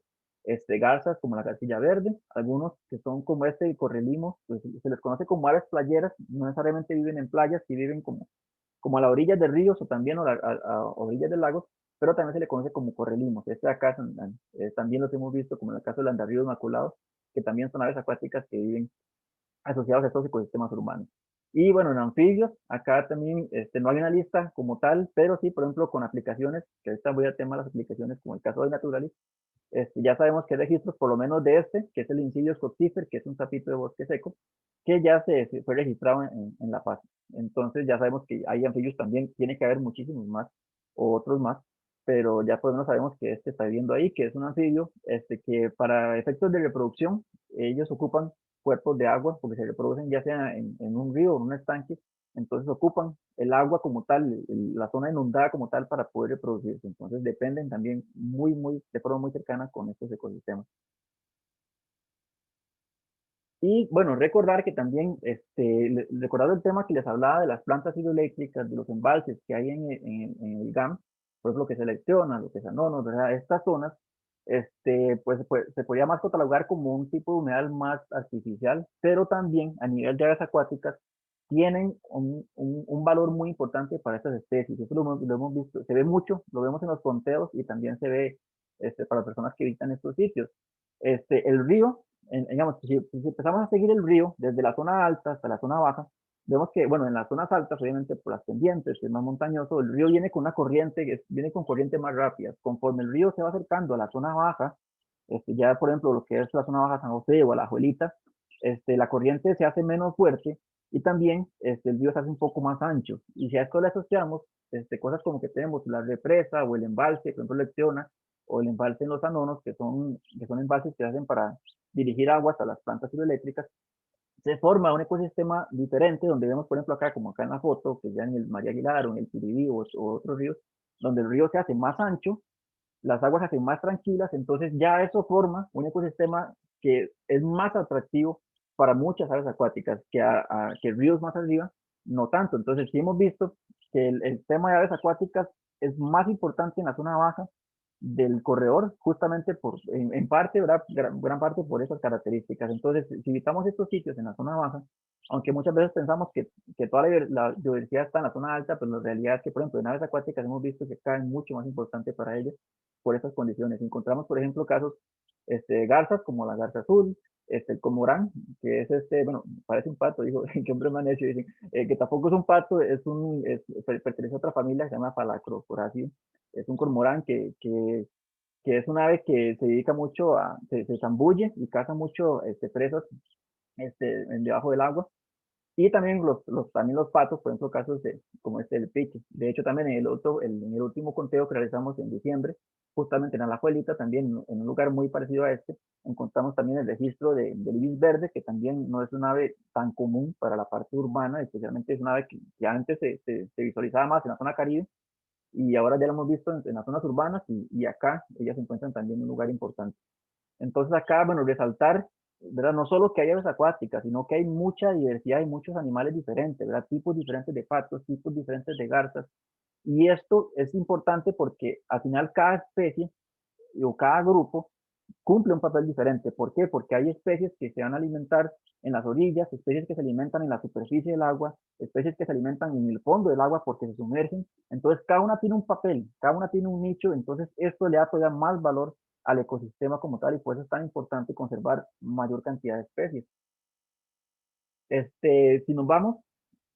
Garzas como la garcilla verde, algunos que son como el correlimo, pues se les conoce como aves playeras, no necesariamente viven en playas, sí viven como a las orillas de ríos o también a orillas de lagos, pero también se le conoce como correlimos. Acá también los hemos visto como en el caso del andarrío inmaculado, que también son aves acuáticas que viven asociados a estos ecosistemas urbanos. Y bueno, en anfibios, acá también no hay una lista como tal, pero sí, por ejemplo, con aplicaciones, que ahorita voy a tema de las aplicaciones, como el caso de Naturalis, ya sabemos que hay registros, por lo menos de que es el Incidius coxifer, que es un sapito de bosque seco, que ya se fue registrado en La Paz. Entonces ya sabemos que hay anfibios también, tiene que haber muchísimos más, o otros más, pero ya por lo menos sabemos que está viviendo ahí, que es un anfibio, que para efectos de reproducción, ellos ocupan cuerpos de agua, porque se reproducen ya sea en un río o en un estanque, entonces ocupan el agua como tal, la zona inundada como tal para poder reproducirse. Entonces dependen también de forma muy cercana con estos ecosistemas. Y bueno, recordar que también, recordar el tema que les hablaba de las plantas hidroeléctricas, de los embalses que hay en el GAM, pues lo que selecciona, lo que se anonos, ¿verdad? Estas zonas, pues se podría más catalogar como un tipo de humedal más artificial, pero también a nivel de aves acuáticas tienen un valor muy importante para estas especies. Eso lo hemos visto, se ve mucho, lo vemos en los conteos y también se ve para personas que visitan estos sitios. El río digamos, si empezamos a seguir el río desde la zona alta hasta la zona baja, vemos que, bueno, en las zonas altas, obviamente por las pendientes, es más montañoso, el río viene con una corriente, viene con corriente más rápida. Conforme el río se va acercando a la zona baja, ya por ejemplo lo que es la zona baja San José o Alajuelita, la corriente se hace menos fuerte y también el río se hace un poco más ancho. Y si a esto le asociamos cosas como que tenemos la represa o el embalse, por ejemplo, Lecciona, o el embalse en los Anonos, que son embalses que hacen para dirigir aguas a las plantas hidroeléctricas, se forma un ecosistema diferente, donde vemos, por ejemplo, acá, como acá en la foto, que ya en el María Aguilar o en el Piribí o otros ríos, donde el río se hace más ancho, las aguas se hacen más tranquilas, entonces ya eso forma un ecosistema que es más atractivo para muchas aves acuáticas que ríos más arriba, no tanto. Entonces sí hemos visto que el tema de aves acuáticas es más importante en la zona baja del corredor, justamente en parte, ¿verdad? Gran parte por esas características. Entonces, si visitamos estos sitios en la zona baja, aunque muchas veces pensamos que toda la biodiversidad está en la zona alta, pero la realidad es que, por ejemplo, en aves acuáticas hemos visto que acá es mucho más importante para ellos por esas condiciones. Encontramos, por ejemplo, casos de garzas, como la garza azul, el comorán, que es bueno, parece un pato, dijo, que hombre manecio, dicen, que tampoco es un pato, pertenece a otra familia que se llama Falacrocoraceae, es un cormorán que es un ave que se dedica mucho se zambulle y caza mucho presas debajo del agua. Y también también los patos, por ejemplo, casos como el piche. De hecho, también en el último conteo que realizamos en diciembre, justamente en Alajuelita, también en un lugar muy parecido a encontramos también el registro del ibis verde, que también no es un ave tan común para la parte urbana, especialmente es una ave que antes se visualizaba más en la zona caribe, y ahora ya lo hemos visto en las zonas urbanas y acá ellas se encuentran también en un lugar importante. Entonces acá, bueno, resaltar, ¿verdad? No solo que hay aves acuáticas, sino que hay mucha diversidad y muchos animales diferentes, ¿verdad? Tipos diferentes de patos, tipos diferentes de garzas. Y esto es importante porque al final cada especie o cada grupo cumple un papel diferente. ¿Por qué? Porque hay especies que se van a alimentar en las orillas, especies que se alimentan en la superficie del agua, especies que se alimentan en el fondo del agua porque se sumergen. Entonces, cada una tiene un papel, cada una tiene un nicho, entonces esto le da todavía más valor al ecosistema como tal y por eso es tan importante conservar mayor cantidad de especies. Si nos vamos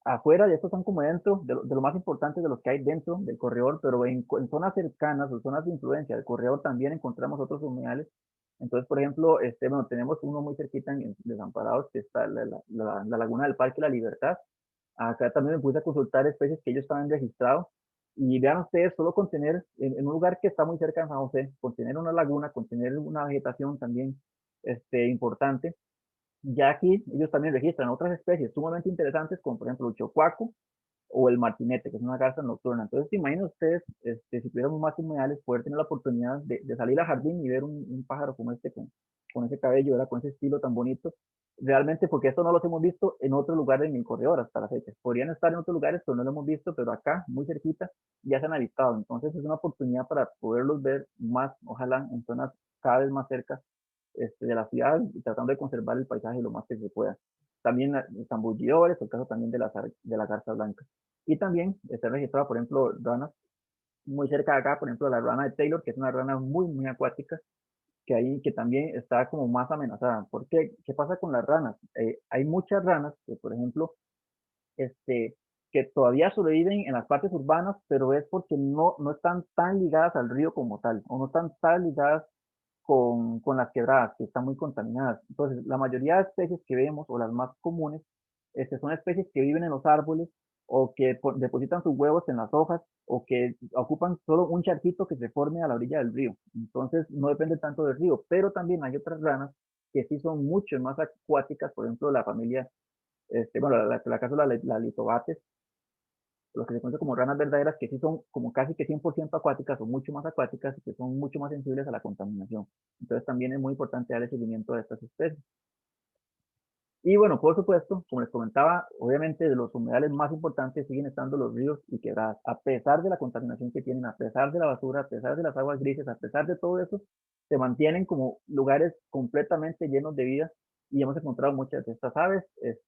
afuera, y estos son como dentro de lo más importante de los que hay dentro del corredor, pero en zonas cercanas o zonas de influencia del corredor también encontramos otros humedales. Entonces, por ejemplo, bueno, tenemos uno muy cerquita en Desamparados, que está la laguna del Parque La Libertad. Acá también me puse a consultar especies que ellos estaban registrados. Y vean ustedes, solo con tener, en un lugar que está muy cerca de San José, con tener una laguna, con tener una vegetación también importante, ya aquí ellos también registran otras especies sumamente interesantes, como por ejemplo el chocuaco o el martinete, que es una garza nocturna. Entonces, imaginen ustedes, si tuviéramos más humedales, poder tener la oportunidad de salir al jardín y ver un pájaro como este con ese cabello, ¿verdad? Con ese estilo tan bonito. Realmente, porque esto no los hemos visto en otros lugares en el corredor hasta la fecha. Podrían estar en otros lugares, pero no lo hemos visto, pero acá, muy cerquita, ya se han avistado. Entonces es una oportunidad para poderlos ver más, ojalá, en zonas cada vez más cerca de la ciudad y tratando de conservar el paisaje lo más que se pueda. También zambullidores, el caso también de la garza blanca. Y también está registrado, por ejemplo, ranas muy cerca de acá, por ejemplo, la rana de Taylor, que es una rana muy, muy acuática, que ahí que también está como más amenazada. ¿Por qué? ¿Qué pasa con las ranas? Hay muchas ranas que, por ejemplo, este, que todavía sobreviven en las partes urbanas, pero es porque no están tan ligadas al río como tal, o no están tan ligadas con las quebradas, que están muy contaminadas. Entonces, la mayoría de especies que vemos, o las más comunes, son especies que viven en los árboles, o que depositan sus huevos en las hojas, o que ocupan solo un charquito que se forme a la orilla del río. Entonces, no depende tanto del río, pero también hay otras ranas que sí son mucho más acuáticas, por ejemplo, la familia, bueno, la caso de la litobates, los que se conocen como ranas verdaderas, que sí son como casi que 100% acuáticas o mucho más acuáticas y que son mucho más sensibles a la contaminación. Entonces también es muy importante darle seguimiento a estas especies. Y bueno, por supuesto, como les comentaba, obviamente de los humedales más importantes siguen estando los ríos y quebradas. A pesar de la contaminación que tienen, a pesar de la basura, a pesar de las aguas grises, a pesar de todo eso, se mantienen como lugares completamente llenos de vida y hemos encontrado muchas de estas aves,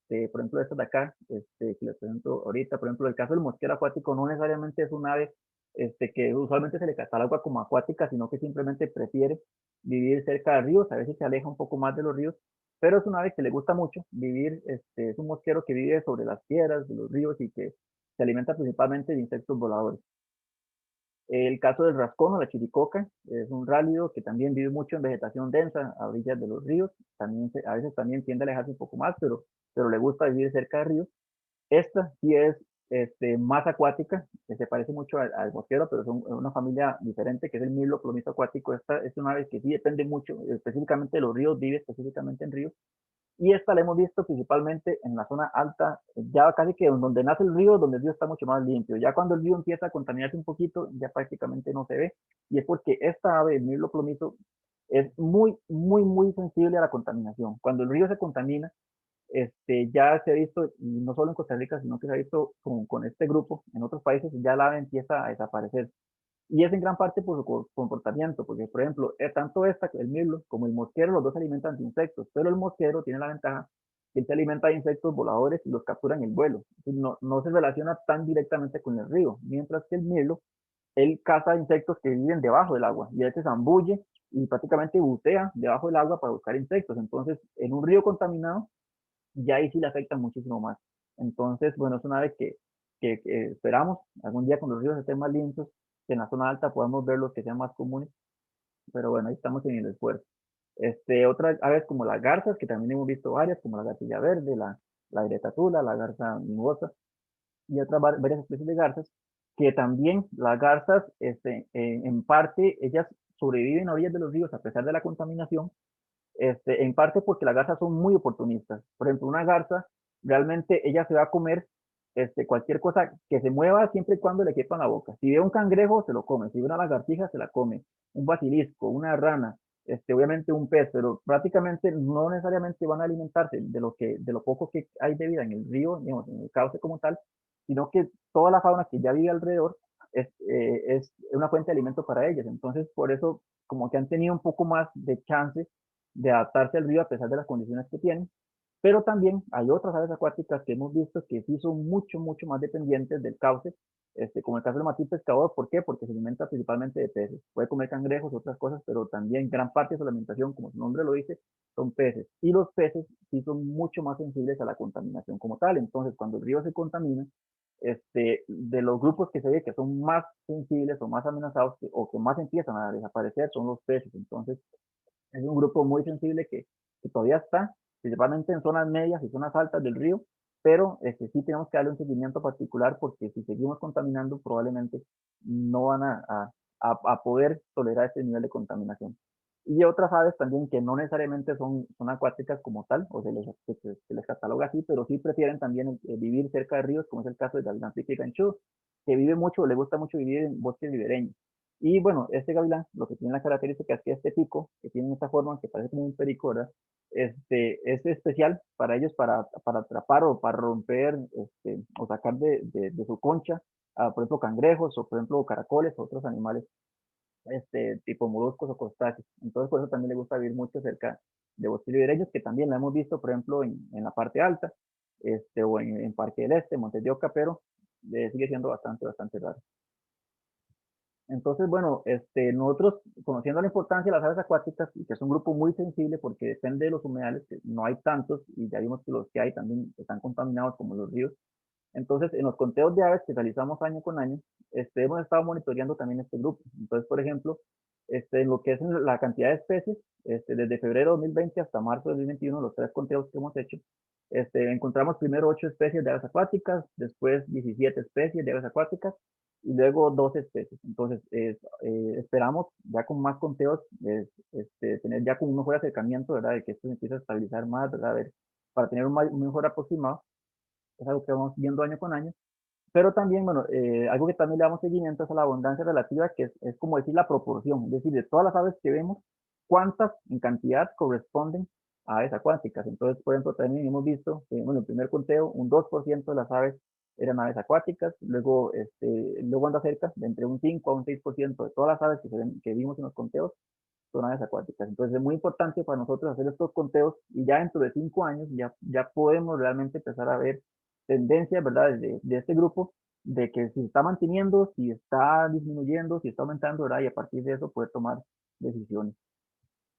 por ejemplo, estas de acá, que les presento ahorita, por ejemplo, el caso del mosquero acuático no necesariamente es un ave que usualmente se le cataloga como acuática, sino que simplemente prefiere vivir cerca de ríos, a veces se aleja un poco más de los ríos, pero es un ave que le gusta mucho vivir, es un mosquero que vive sobre las piedras de los ríos y que se alimenta principalmente de insectos voladores. El caso del rascón o la chiricoca es un rálido que también vive mucho en vegetación densa a orillas de los ríos, también a veces también tiende a alejarse un poco más, pero le gusta vivir cerca de ríos. Esta sí es más acuática, que se parece mucho al mosquero, pero son una familia diferente, que es el mirlo plomito acuático. Esta es una ave que sí depende mucho, específicamente de los ríos, vive específicamente en ríos, y esta la hemos visto principalmente en la zona alta, ya casi que donde nace el río, donde el río está mucho más limpio. Ya cuando el río empieza a contaminarse un poquito, ya prácticamente no se ve. Y es porque esta ave, el mirlo plomito, es muy, muy, muy sensible a la contaminación. Cuando el río se contamina, ya se ha visto, y no solo en Costa Rica, sino que se ha visto con este grupo en otros países, ya la ave empieza a desaparecer. Y es en gran parte por su comportamiento, porque por ejemplo, tanto esta, el mirlo, como el mosquero, los dos se alimentan de insectos, pero el mosquero tiene la ventaja que él se alimenta de insectos voladores y los captura en el vuelo. No se relaciona tan directamente con el río, mientras que el mirlo, él caza insectos que viven debajo del agua y él se zambulle y prácticamente bucea debajo del agua para buscar insectos. Entonces, en un río contaminado, ya ahí sí le afecta muchísimo más. Entonces, bueno, es una ave que esperamos algún día cuando los ríos estén más limpios, que en la zona alta podamos ver los que sean más comunes, pero bueno, ahí estamos en el esfuerzo. Otras aves como las garzas, que también hemos visto varias, como la garcilla verde, la gretatula, la garza mimosa y otras varias especies de garzas, que también las garzas, en parte, ellas sobreviven a orillas de los ríos a pesar de la contaminación, en parte porque las garzas son muy oportunistas. Por ejemplo, una garza, realmente ella se va a comer cualquier cosa que se mueva siempre y cuando le quepa en la boca. Si ve un cangrejo, se lo come. Si ve una lagartija, se la come. Un basilisco, una rana, obviamente un pez, pero prácticamente no necesariamente van a alimentarse de lo poco que hay de vida en el río, digamos, en el cauce como tal, sino que toda la fauna que ya vive alrededor es una fuente de alimento para ellas. Entonces, por eso, como que han tenido un poco más de chance de adaptarse al río a pesar de las condiciones que tienen. Pero también hay otras aves acuáticas que hemos visto que sí son mucho, mucho más dependientes del cauce, como el caso del matí pescador. ¿Por qué? Porque se alimenta principalmente de peces. Puede comer cangrejos, otras cosas, pero también gran parte de su alimentación, como su nombre lo dice, son peces. Y los peces sí son mucho más sensibles a la contaminación como tal. Entonces, cuando el río se contamina, de los grupos que se ve que son más sensibles o más amenazados o que más empiezan a desaparecer son los peces. Entonces, es un grupo muy sensible que todavía está, principalmente en zonas medias y zonas altas del río, pero sí tenemos que darle un seguimiento particular porque si seguimos contaminando probablemente no van a poder tolerar este nivel de contaminación. Y otras aves también que no necesariamente son acuáticas como tal, o se les cataloga así, pero sí prefieren también vivir cerca de ríos, como es el caso del gavilán pique ganchudo, que vive mucho, le gusta mucho vivir en bosques ribereños. Y bueno, este gavilán, lo que tiene la característica es que este pico, que tiene esta forma que parece como un perico, ¿verdad? Es especial para ellos para atrapar o para romper o sacar de su concha, por ejemplo, cangrejos o por ejemplo caracoles o otros animales tipo moluscos o crustáceos. Entonces, por eso también le gusta vivir mucho cerca de bosques ribereños, que también la hemos visto, por ejemplo, en la parte alta, o en Parque del Este, Montes de Oca, pero sigue siendo bastante raro. Entonces, bueno, nosotros, conociendo la importancia de las aves acuáticas, y que es un grupo muy sensible porque depende de los humedales, que no hay tantos, y ya vimos que los que hay también están contaminados como los ríos. Entonces, en los conteos de aves que realizamos año con año, hemos estado monitoreando también este grupo. Entonces, por ejemplo, en lo que es la cantidad de especies, desde febrero de 2020 hasta marzo de 2021, los 3 conteos que hemos hecho, encontramos primero 8 especies de aves acuáticas, después 17 especies de aves acuáticas y luego 12 especies. Entonces, esperamos ya con más conteos, tener ya con un mejor acercamiento, ¿verdad? De que esto se empiece a estabilizar más, ¿verdad? A ver, para tener un mejor aproximado, es algo que vamos viendo año con año. Pero también, bueno, algo que también le damos seguimiento es a la abundancia relativa, que es como decir la proporción, es decir, de todas las aves que vemos, cuántas en cantidad corresponden a aves acuáticas. Entonces, por ejemplo, también hemos visto, bueno, el primer conteo, un 2% de las aves eran aves acuáticas, luego anda cerca de entre un 5 a un 6% de todas las aves que vimos en los conteos son aves acuáticas. Entonces, es muy importante para nosotros hacer estos conteos y ya dentro de 5 años ya podemos realmente empezar a ver tendencias, ¿verdad? De este grupo, de que si está manteniendo, si está disminuyendo, si está aumentando, ¿verdad? Y a partir de eso poder tomar decisiones.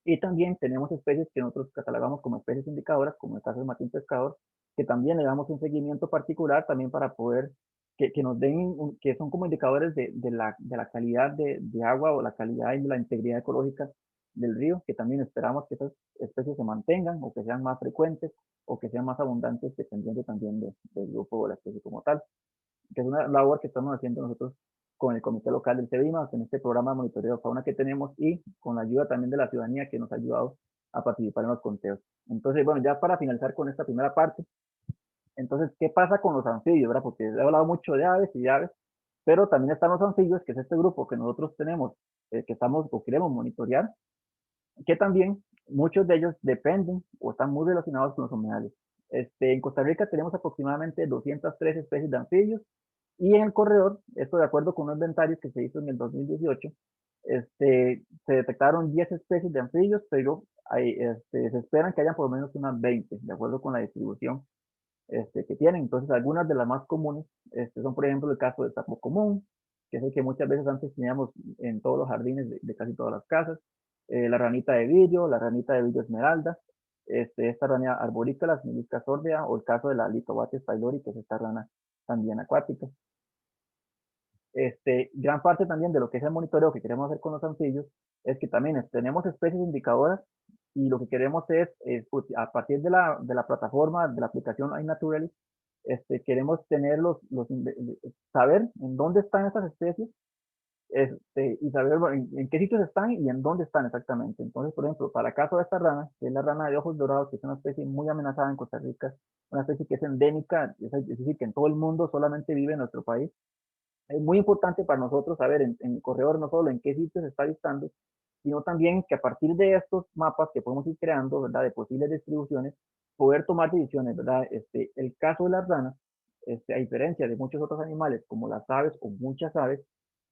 Y también tenemos especies que nosotros catalogamos como especies indicadoras, como el caso del matín pescador, que también le damos un seguimiento particular también para poder que nos den, que son como indicadores de la calidad de agua o la calidad y la integridad ecológica del río, que también esperamos que esas especies se mantengan o que sean más frecuentes o que sean más abundantes dependiendo también del grupo o la especie como tal, que es una labor que estamos haciendo nosotros con el Comité Local del CEBIMA, con este programa de monitoreo de fauna que tenemos y con la ayuda también de la ciudadanía que nos ha ayudado a participar en los conteos. Entonces, bueno, ya para finalizar con esta primera parte, entonces, ¿qué pasa con los anfibios, verdad? Porque he hablado mucho de aves y de aves, pero también están los anfibios, que es este grupo que nosotros tenemos, que estamos o queremos monitorear, que también muchos de ellos dependen o están muy relacionados con los humedales. En Costa Rica tenemos aproximadamente 203 especies de anfibios y en el corredor, esto de acuerdo con un inventario que se hizo en el 2018, se detectaron 10 especies de anfibios, pero se esperan que hayan por lo menos unas 20, de acuerdo con la distribución que tienen. Entonces, algunas de las más comunes son, por ejemplo, el caso del sapo común, que es el que muchas veces antes teníamos en todos los jardines de casi todas las casas, la la ranita de vidrio esmeralda, esta rana arborícola, Melisca sordea, o el caso de la Litobates pylori, que es esta rana también acuática. Gran parte también de lo que es el monitoreo que queremos hacer con los anfibios es que también tenemos especies indicadoras y lo que queremos es pues, a partir de la plataforma, de la aplicación iNaturalist, queremos tener saber en dónde están estas especies y saber bueno, en qué sitios están y en dónde están exactamente. Entonces, por ejemplo, para el caso de esta rana, que es la rana de ojos dorados, que es una especie muy amenazada en Costa Rica, una especie que es endémica, es decir, que en todo el mundo solamente vive en nuestro país, es muy importante para nosotros saber en el corredor no solo en qué sitios se está avistando, sino también que a partir de estos mapas que podemos ir creando, ¿verdad? De posibles distribuciones, poder tomar decisiones, ¿verdad? El caso de las ranas, a diferencia de muchos otros animales como las aves o muchas aves,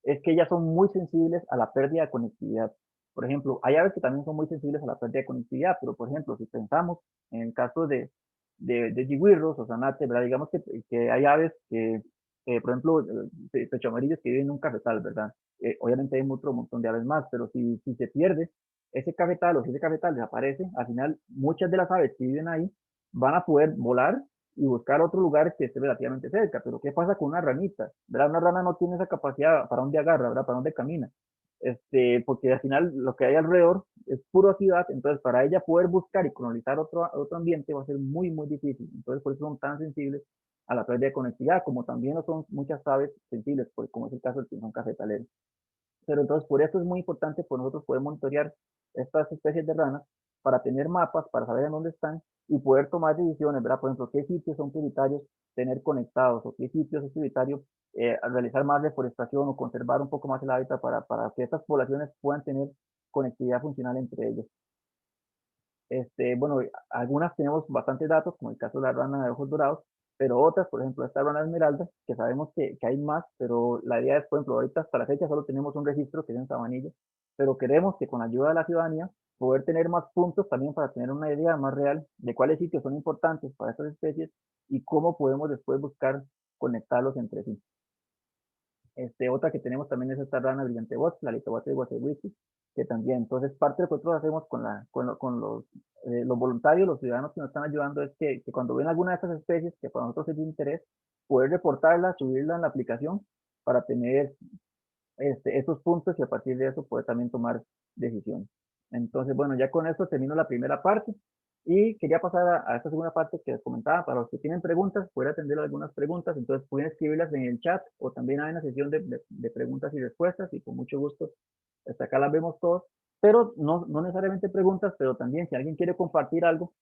es que ellas son muy sensibles a la pérdida de conectividad. Por ejemplo, hay aves que también son muy sensibles a la pérdida de conectividad, pero por ejemplo, si pensamos en el caso de yigüirros o zanates, ¿verdad? Digamos que hay aves que por ejemplo, pecho amarillos que viven en un cafetal, ¿verdad? Obviamente hay otro montón de aves más, pero si se pierde ese cafetal o si ese cafetal desaparece, al final muchas de las aves que viven ahí van a poder volar y buscar otro lugar que esté relativamente cerca. Pero ¿qué pasa con una ranita? ¿Verdad? Una rana no tiene esa capacidad para dónde agarra, ¿verdad? Para dónde camina. Porque al final lo que hay alrededor es pura ciudad, entonces para ella poder buscar y colonizar otro ambiente va a ser muy difícil. Entonces por eso son tan sensibles a la pérdida de conectividad, como también lo son muchas aves sensibles, como es el caso del pinzón cafetalero. Pero entonces por eso es muy importante por nosotros poder monitorear estas especies de ranas para tener mapas, para saber en dónde están y poder tomar decisiones, ¿verdad? Por ejemplo, qué sitios son prioritarios tener conectados o qué sitios es prioritario realizar más deforestación o conservar un poco más el hábitat para que estas poblaciones puedan tener conectividad funcional entre ellos. Bueno, algunas tenemos bastantes datos, como el caso de la rana de ojos dorados, pero otras, por ejemplo, esta rana esmeralda, que sabemos que hay más, pero la idea es, por ejemplo, ahorita hasta la fecha solo tenemos un registro que es en Sabanilla, pero queremos que con la ayuda de la ciudadanía poder tener más puntos también para tener una idea más real de cuáles sitios son importantes para estas especies y cómo podemos después buscar conectarlos entre sí. Otra que tenemos también es esta rana brillante voz, la litobote de Guatehuichi, que también, entonces parte de lo que nosotros hacemos con los voluntarios, los ciudadanos que nos están ayudando, es que cuando ven alguna de estas especies que para nosotros es de interés, poder reportarla, subirla en la aplicación para tener estos puntos y a partir de eso poder también tomar decisiones. Entonces, bueno, ya con esto termino la primera parte y quería pasar a esta segunda parte que les comentaba. Para los que tienen preguntas, poder atender algunas preguntas, entonces pueden escribirlas en el chat o también hay una sesión de preguntas y respuestas y con mucho gusto hasta acá las vemos todos, pero no necesariamente preguntas, pero también si alguien quiere compartir algo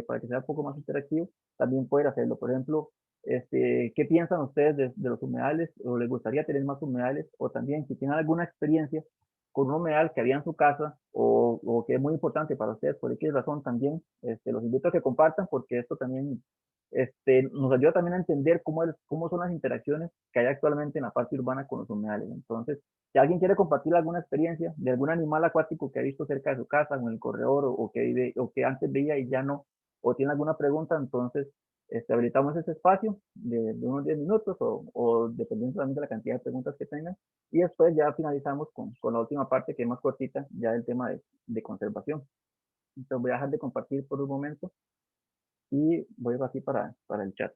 para que sea un poco más interactivo, también puede hacerlo. Por ejemplo, ¿qué piensan ustedes de los humedales o les gustaría tener más humedales? O también si tienen alguna experiencia con un humedal que había en su casa o que es muy importante para ustedes, por qué razón también, los invito a que compartan porque esto también nos ayuda también a entender cómo son las interacciones que hay actualmente en la parte urbana con los humedales. Entonces, si alguien quiere compartir alguna experiencia de algún animal acuático que ha visto cerca de su casa, o en el corredor, o que vive, o que antes veía y ya no, o tiene alguna pregunta, entonces habilitamos ese espacio de unos 10 minutos o dependiendo también de la cantidad de preguntas que tengan. Y después ya finalizamos con la última parte que es más cortita, ya el tema de conservación. Entonces voy a dejar de compartir por un momento y voy aquí para el chat.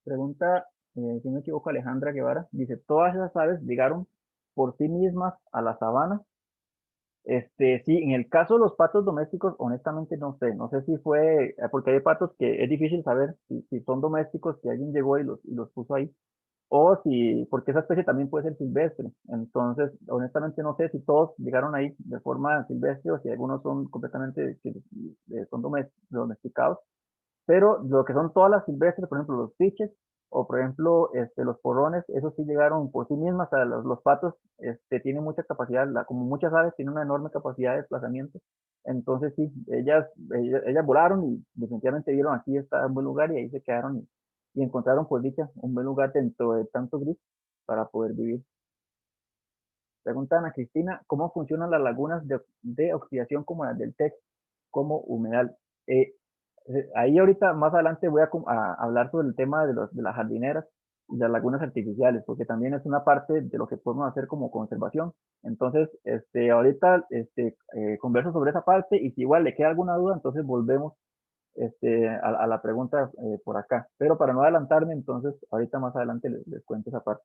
Pregunta, si no me equivoco, Alejandra Guevara. Dice, ¿todas esas aves llegaron por sí mismas a la sabana? Sí, en el caso de los patos domésticos, honestamente no sé si fue, porque hay patos que es difícil saber si son domésticos, si alguien llegó y los puso ahí, o si, porque esa especie también puede ser silvestre. Entonces, honestamente no sé si todos llegaron ahí de forma silvestre o si algunos son completamente, son domesticados. Pero lo que son todas las silvestres, por ejemplo, los piches, o por ejemplo, los porrones, esos sí llegaron por sí mismas, o sea, los patos, tienen mucha capacidad, como muchas aves, tienen una enorme capacidad de desplazamiento, entonces sí, ellas volaron y definitivamente vieron aquí está un buen lugar y ahí se quedaron y encontraron, por dicha, un buen lugar dentro de tanto gris para poder vivir. Pregunta Ana Cristina, ¿cómo funcionan las lagunas de oxidación como las del TEC como humedal? Eh, Ahí ahorita más adelante voy a hablar sobre el tema de las jardineras y las lagunas artificiales, porque también es una parte de lo que podemos hacer como conservación. Entonces, ahorita converso sobre esa parte y si igual le queda alguna duda, entonces volvemos a la pregunta por acá. Pero para no adelantarme, entonces ahorita más adelante les cuento esa parte.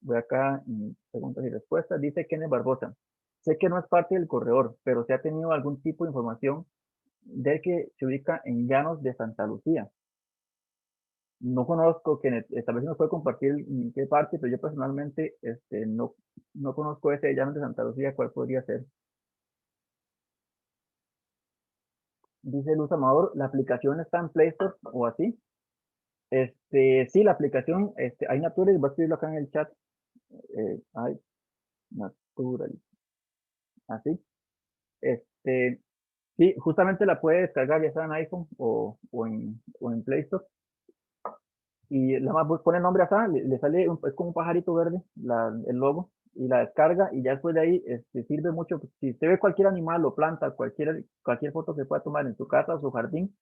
Voy acá en preguntas y respuestas. Dice Kenneth Barbosa. Sé que no es parte del corredor, pero se ha tenido algún tipo de información de que se ubica en Llanos de Santa Lucía. No conozco, que tal vez si nos puede compartir en qué parte, pero yo personalmente no conozco ese de Llanos de Santa Lucía, cuál podría ser. Dice Luz Amador, ¿la aplicación está en Play Store o así? Sí, la aplicación, hay Natural, voy a escribirlo acá en el chat. Hay Natural, así. Este, sí, justamente la puede descargar ya sea en iPhone o en Play Store. Y la más pone el nombre acá, le sale, es como un pajarito verde, el logo, y la descarga, y ya después de ahí sirve mucho. Si usted ve cualquier animal o planta, cualquier foto que pueda tomar en su casa o su jardín,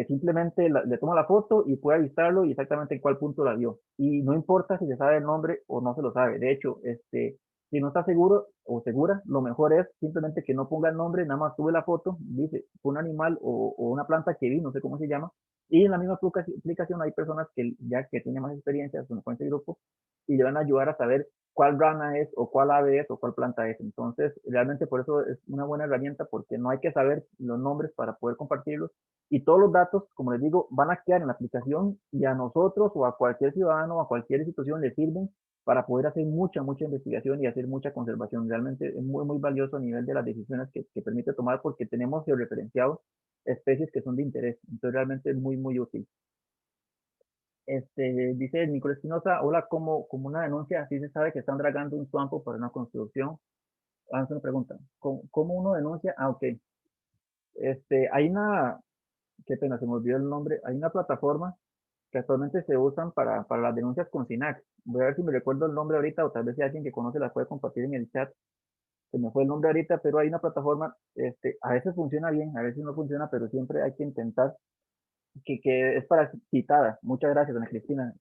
simplemente le toma la foto y puede avistarlo y exactamente en cuál punto la vio. Y no importa si se sabe el nombre o no se lo sabe. De hecho, si no está seguro o segura, lo mejor es simplemente que no ponga el nombre, nada más sube la foto, dice un animal o una planta que vi, no sé cómo se llama, Y en la misma aplicación hay personas que ya que tienen más experiencia con ese grupo y le van a ayudar a saber cuál rana es o cuál ave es o cuál planta es. Entonces, realmente por eso es una buena herramienta porque no hay que saber los nombres para poder compartirlos y todos los datos, como les digo, van a quedar en la aplicación y a nosotros o a cualquier ciudadano o a cualquier institución le sirven para poder hacer mucha investigación y hacer mucha conservación. Realmente es muy valioso a nivel de las decisiones que permite tomar porque tenemos georreferenciados especies que son de interés. Entonces realmente es muy útil. Dice Nicolás Espinosa, hola, como una denuncia, así se sabe que están dragando un campo para una construcción. Vamos una pregunta. ¿Cómo uno denuncia? Ah, ok. Hay una, qué pena, se me olvidó el nombre. Hay una plataforma que actualmente se usan para las denuncias con SINAC. Voy a ver si me recuerdo el nombre ahorita o tal vez si alguien que conoce la puede compartir en el chat. Se me fue el nombre ahorita, pero hay una plataforma, a veces funciona bien, a veces no funciona, pero siempre hay que intentar que es para citada. Muchas gracias, Ana Cristina.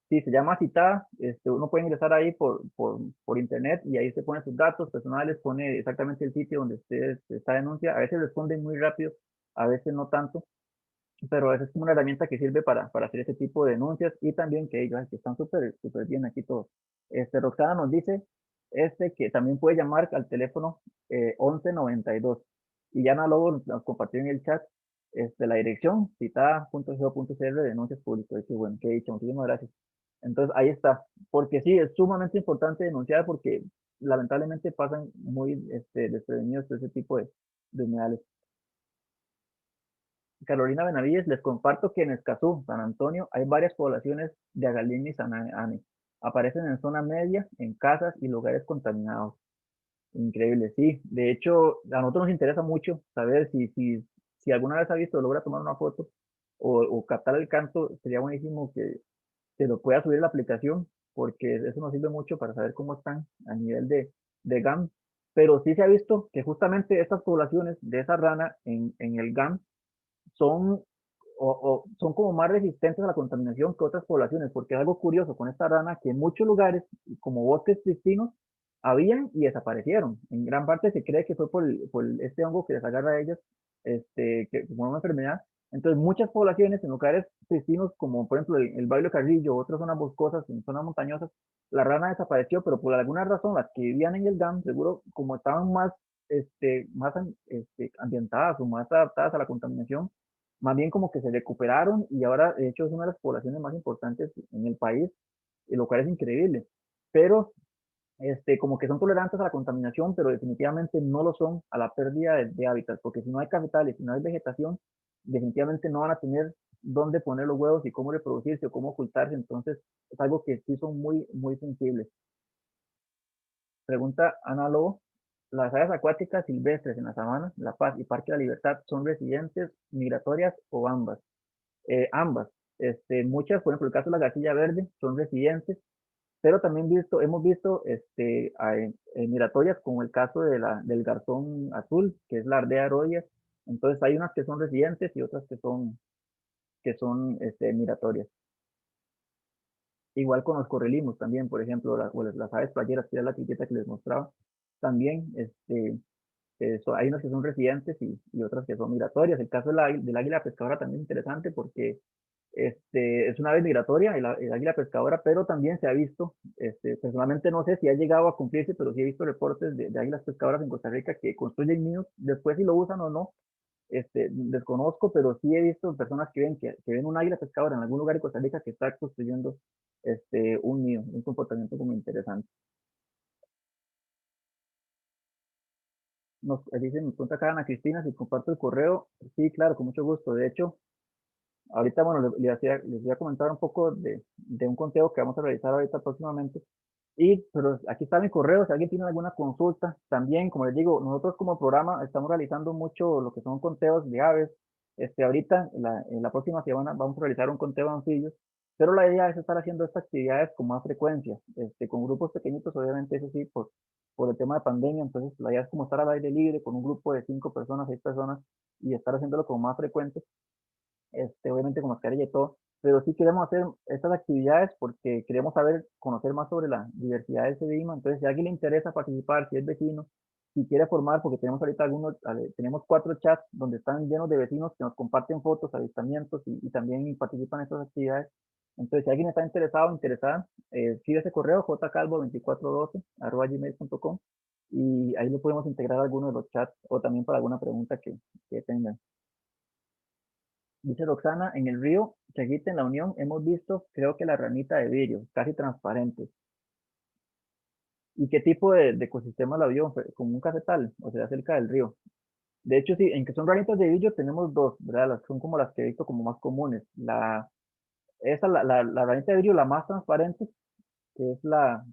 Sí, se llama citada. Uno puede ingresar ahí por internet y ahí se pone sus datos personales, pone exactamente el sitio donde usted está denuncia. A veces responden muy rápido, a veces no tanto, pero a veces es como una herramienta que sirve para hacer ese tipo de denuncias y también que ellos que están súper bien aquí todos. Roxana nos dice que también puede llamar al teléfono 1192 y ya luego nos compartió en el chat la dirección citada.go.cr de denuncias públicas. Qué bueno, qué dicho, muchísimas gracias. Entonces ahí está, porque sí, es sumamente importante denunciar porque lamentablemente pasan muy desprevenidos ese tipo de humedales. Carolina Benavides, les comparto que en Escazú, San Antonio, hay varias poblaciones de Agalín y Sanane. Aparecen en zona media, en casas y lugares contaminados. Increíble, sí. De hecho, a nosotros nos interesa mucho saber si alguna vez ha visto, logra tomar una foto o captar el canto, sería buenísimo que lo pueda subir a la aplicación, porque eso nos sirve mucho para saber cómo están a nivel de GAM. Pero sí se ha visto que justamente estas poblaciones de esa rana en el GAM son, son como más resistentes a la contaminación que otras poblaciones, porque es algo curioso con esta rana que en muchos lugares, como bosques cristinos, habían y desaparecieron. En gran parte se cree que fue por este hongo que les agarra a ellos, que como una enfermedad. Entonces, muchas poblaciones en lugares cristinos, como por ejemplo el Bailo Carrillo, otras zonas boscosas, en zonas montañosas, la rana desapareció, pero por alguna razón las que vivían en el DAM, seguro como estaban más ambientadas o más adaptadas a la contaminación, más bien como que se recuperaron y ahora de hecho es una de las poblaciones más importantes en el país, lo cual es increíble. Pero como que son tolerantes a la contaminación, pero definitivamente no lo son a la pérdida de hábitat, porque si no hay cafetales, si no hay vegetación, definitivamente no van a tener dónde poner los huevos y cómo reproducirse o cómo ocultarse, entonces es algo que sí son muy sensibles. Pregunta Ana Lobo, ¿las aves acuáticas silvestres en la sabana, La Paz y Parque de la Libertad son residentes, migratorias o ambas? Ambas. Muchas, por ejemplo, el caso de la garcilla verde, son residentes, pero también hemos visto migratorias, como el caso del garzón azul, que es la ardea aroya. Entonces hay unas que son residentes y otras que son migratorias. Igual con los correlimos también, por ejemplo, o las aves playeras, que era la etiqueta que les mostraba, también hay unas que son residentes y otras que son migratorias. El caso del águila pescadora también es interesante porque es una ave migratoria, el águila pescadora, pero también se ha visto, personalmente no sé si ha llegado a cumplirse, pero sí he visto reportes de águilas pescadoras en Costa Rica que construyen nidos, después si lo usan o no, desconozco, pero sí he visto personas que ven un águila pescadora en algún lugar de Costa Rica que está construyendo un nido, un comportamiento como interesante. Me pregunta acá Ana Cristina si comparto el correo. Sí, claro, con mucho gusto. De hecho, ahorita, bueno, les voy a comentar un poco de un conteo que vamos a realizar ahorita próximamente. Pero aquí está mi correo, si alguien tiene alguna consulta, también, como les digo, nosotros como programa estamos realizando mucho lo que son conteos de aves. Ahorita, en la próxima semana, vamos a realizar un conteo de anfibios, pero la idea es estar haciendo estas actividades con más frecuencia, con grupos pequeñitos, obviamente, eso sí, por el tema de pandemia, entonces la idea es como estar al aire libre con un grupo de 5 personas, 6 personas, y estar haciéndolo como más frecuente, obviamente con mascarilla y todo, pero sí queremos hacer estas actividades porque queremos conocer más sobre la diversidad de ese biomas. Entonces, si a alguien le interesa participar, si es vecino, si quiere formar, porque tenemos ahorita tenemos 4 chats donde están llenos de vecinos que nos comparten fotos, avistamientos y también participan en estas actividades. Entonces, si alguien está interesado o interesada, escribe ese correo jcalvo2412@gmail.com y ahí lo podemos integrar a alguno de los chats o también para alguna pregunta que tengan. Dice Roxana, en el río Chaguita en La Unión hemos visto, creo que la ranita de vidrio, casi transparente. ¿Y qué tipo de ecosistema la vio? Como un cafetal, o sea, cerca del río. De hecho, sí, en que son ranitas de vidrio tenemos dos, ¿verdad? Son como las que he visto como más comunes. La ranita de vidrio, la más transparente, que es la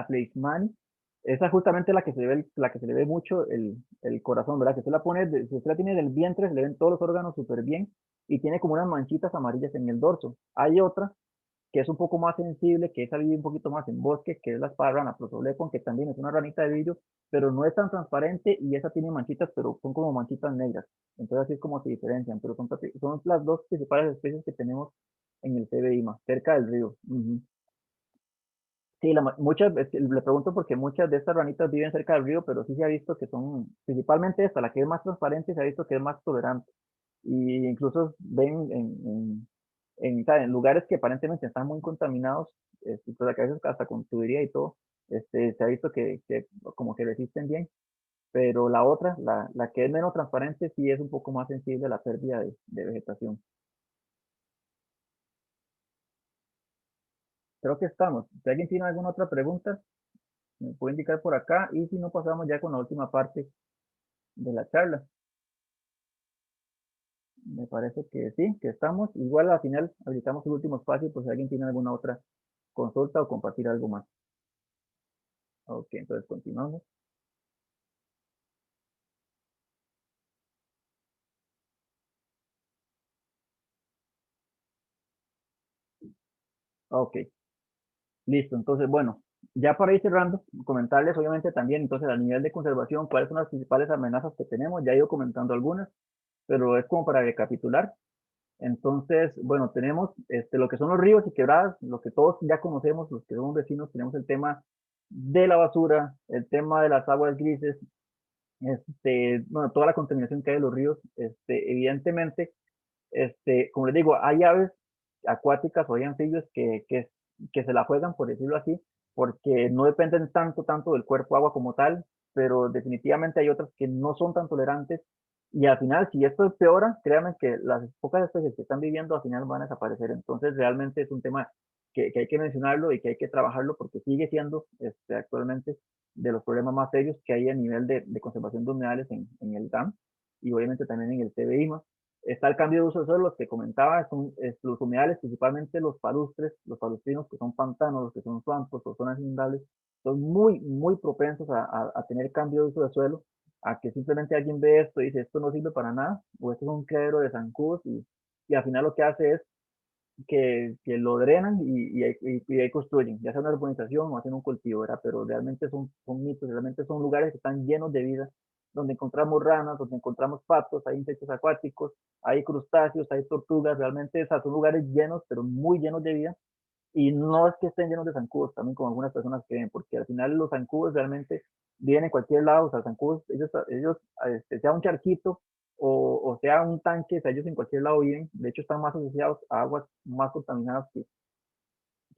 Fleishmani, esa es justamente la que se le ve mucho el corazón, ¿verdad? Que usted la pone, si usted la tiene en el vientre, se le ven todos los órganos súper bien y tiene como unas manchitas amarillas en el dorso. Hay otra que es un poco más sensible, que esa vive un poquito más en bosque, que es la esparrana prosolepon, que también es una ranita de vidrio, pero no es tan transparente y esa tiene manchitas, pero son como manchitas negras. Entonces así es como se diferencian, pero son las dos principales especies que tenemos en el CBIMA, cerca del río. Ujú. Sí, le pregunto porque muchas de estas ranitas viven cerca del río, pero sí se ha visto que son, principalmente esta, la que es más transparente, se ha visto que es más tolerante. Y incluso ven en lugares que aparentemente están muy contaminados, pues a veces hasta con tubería y todo, se ha visto que como que resisten bien, pero la otra, la que es menos transparente, sí es un poco más sensible a la pérdida de vegetación. Creo que estamos. Si alguien tiene alguna otra pregunta, me puede indicar por acá y si no, pasamos ya con la última parte de la charla. Me parece que sí, que estamos. Igual al final habilitamos el último espacio por si alguien tiene alguna otra consulta o compartir algo más. Ok, entonces continuamos. Ok, listo. Entonces, bueno, ya para ir cerrando, comentarles obviamente también, entonces, a nivel de conservación, cuáles son las principales amenazas que tenemos. Ya he ido comentando algunas, pero es como para recapitular. Entonces, bueno, tenemos lo que son los ríos y quebradas, lo que todos ya conocemos, los que somos vecinos, tenemos el tema de la basura, el tema de las aguas grises, bueno, toda la contaminación que hay de los ríos, evidentemente, como les digo, hay aves acuáticas o hay anfibios que se la juegan, por decirlo así, porque no dependen tanto del cuerpo agua como tal, pero definitivamente hay otras que no son tan tolerantes y al final, si esto empeora, créanme que las pocas especies que están viviendo al final van a desaparecer. Entonces, realmente es un tema que hay que mencionarlo y que hay que trabajarlo porque sigue siendo actualmente de los problemas más serios que hay a nivel de conservación de humedales en el DAM y obviamente también en el CBIMA. Está el cambio de uso de suelo, los que comentaba, son los humedales, principalmente los palustres, los palustrinos, que son pantanos, los que son suampos o zonas inundables, son muy propensos a tener cambio de uso de suelo, a que simplemente alguien ve esto y dice, esto no sirve para nada, o esto es un criadero de zancudos, y al final lo que hace es que lo drenan y ahí construyen, ya sea una urbanización o hacen un cultivo, ¿verdad? Pero realmente son mitos, realmente son lugares que están llenos de vida, donde encontramos ranas, donde encontramos patos, hay insectos acuáticos, hay crustáceos, hay tortugas, realmente son lugares llenos, pero muy llenos de vida, y no es que estén llenos de zancudos, también como algunas personas creen, porque al final los zancudos realmente viven en cualquier lado, o sea, zancudos, ellos sea un charquito o sea un tanque, o sea, ellos en cualquier lado viven, de hecho están más asociados a aguas más contaminadas